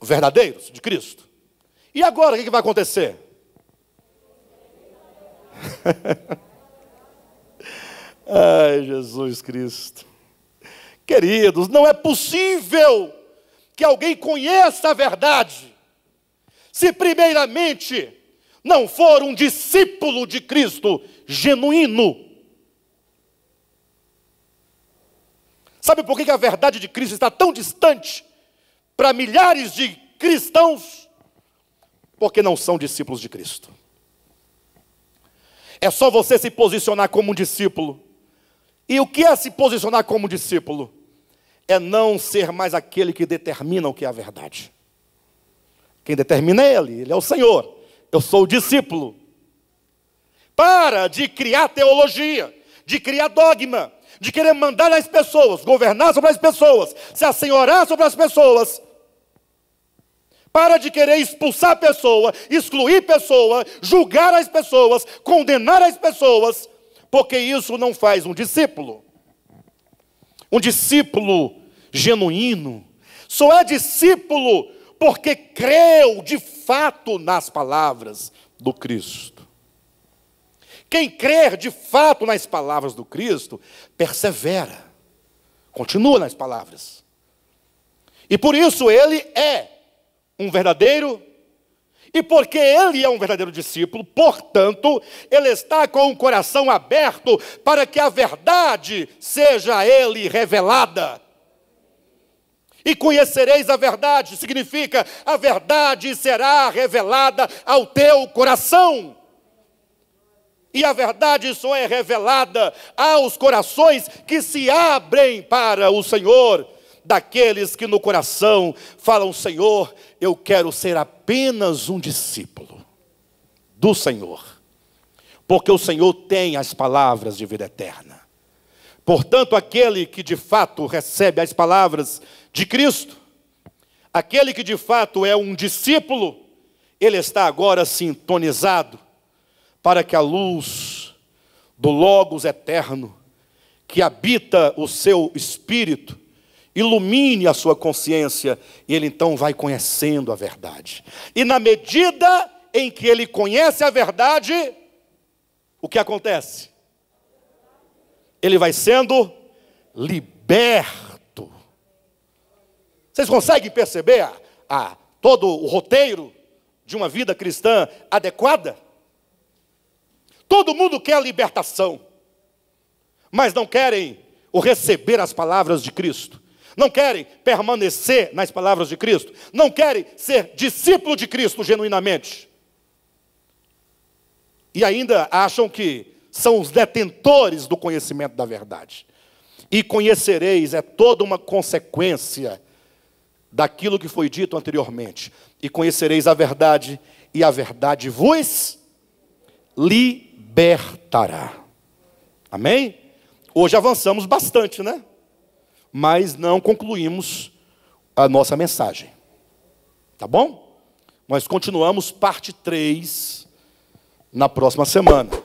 verdadeiros de Cristo. E agora o que vai acontecer? Ai, Jesus Cristo. Queridos, não é possível que alguém conheça a verdade se primeiramente não for um discípulo de Cristo genuíno. Sabe por que a verdade de Cristo está tão distante para milhares de cristãos? Porque não são discípulos de Cristo. É só você se posicionar como um discípulo. E o que é se posicionar como discípulo? É não ser mais aquele que determina o que é a verdade. Quem determina é Ele é o Senhor. Eu sou o discípulo. Para de criar teologia, de criar dogma, de querer mandar nas pessoas, governar sobre as pessoas, se assenhorar sobre as pessoas. Para de querer expulsar a pessoa, excluir a pessoa, julgar as pessoas, condenar as pessoas, porque isso não faz um discípulo. Um discípulo genuíno só é discípulo porque creu de fato nas palavras do Cristo. Quem crer de fato nas palavras do Cristo, persevera, continua nas palavras. E por isso ele é um verdadeiro, e porque ele é um verdadeiro discípulo, portanto, ele está com o coração aberto para que a verdade seja a ele revelada. E conhecereis a verdade, significa a verdade será revelada ao teu coração. E a verdade só é revelada aos corações que se abrem para o Senhor, daqueles que no coração falam: Senhor, eu quero ser apenas um discípulo do Senhor, porque o Senhor tem as palavras de vida eterna. Portanto, aquele que de fato recebe as palavras de Cristo, aquele que de fato é um discípulo, ele está agora sintonizado para que a luz do Logos eterno, que habita o seu espírito, ilumine a sua consciência, e ele então vai conhecendo a verdade. E na medida em que ele conhece a verdade, o que acontece? Ele vai sendo liberto. Vocês conseguem perceber todo o roteiro de uma vida cristã adequada? Todo mundo quer a libertação, mas não querem receber as palavras de Cristo. Não querem permanecer nas palavras de Cristo. Não querem ser discípulo de Cristo genuinamente. E ainda acham que são os detentores do conhecimento da verdade. E conhecereis é toda uma consequência daquilo que foi dito anteriormente. E conhecereis a verdade, e a verdade vos libertará. Amém? Hoje avançamos bastante, né? Mas não concluímos a nossa mensagem. Tá bom? Nós continuamos parte 3 na próxima semana.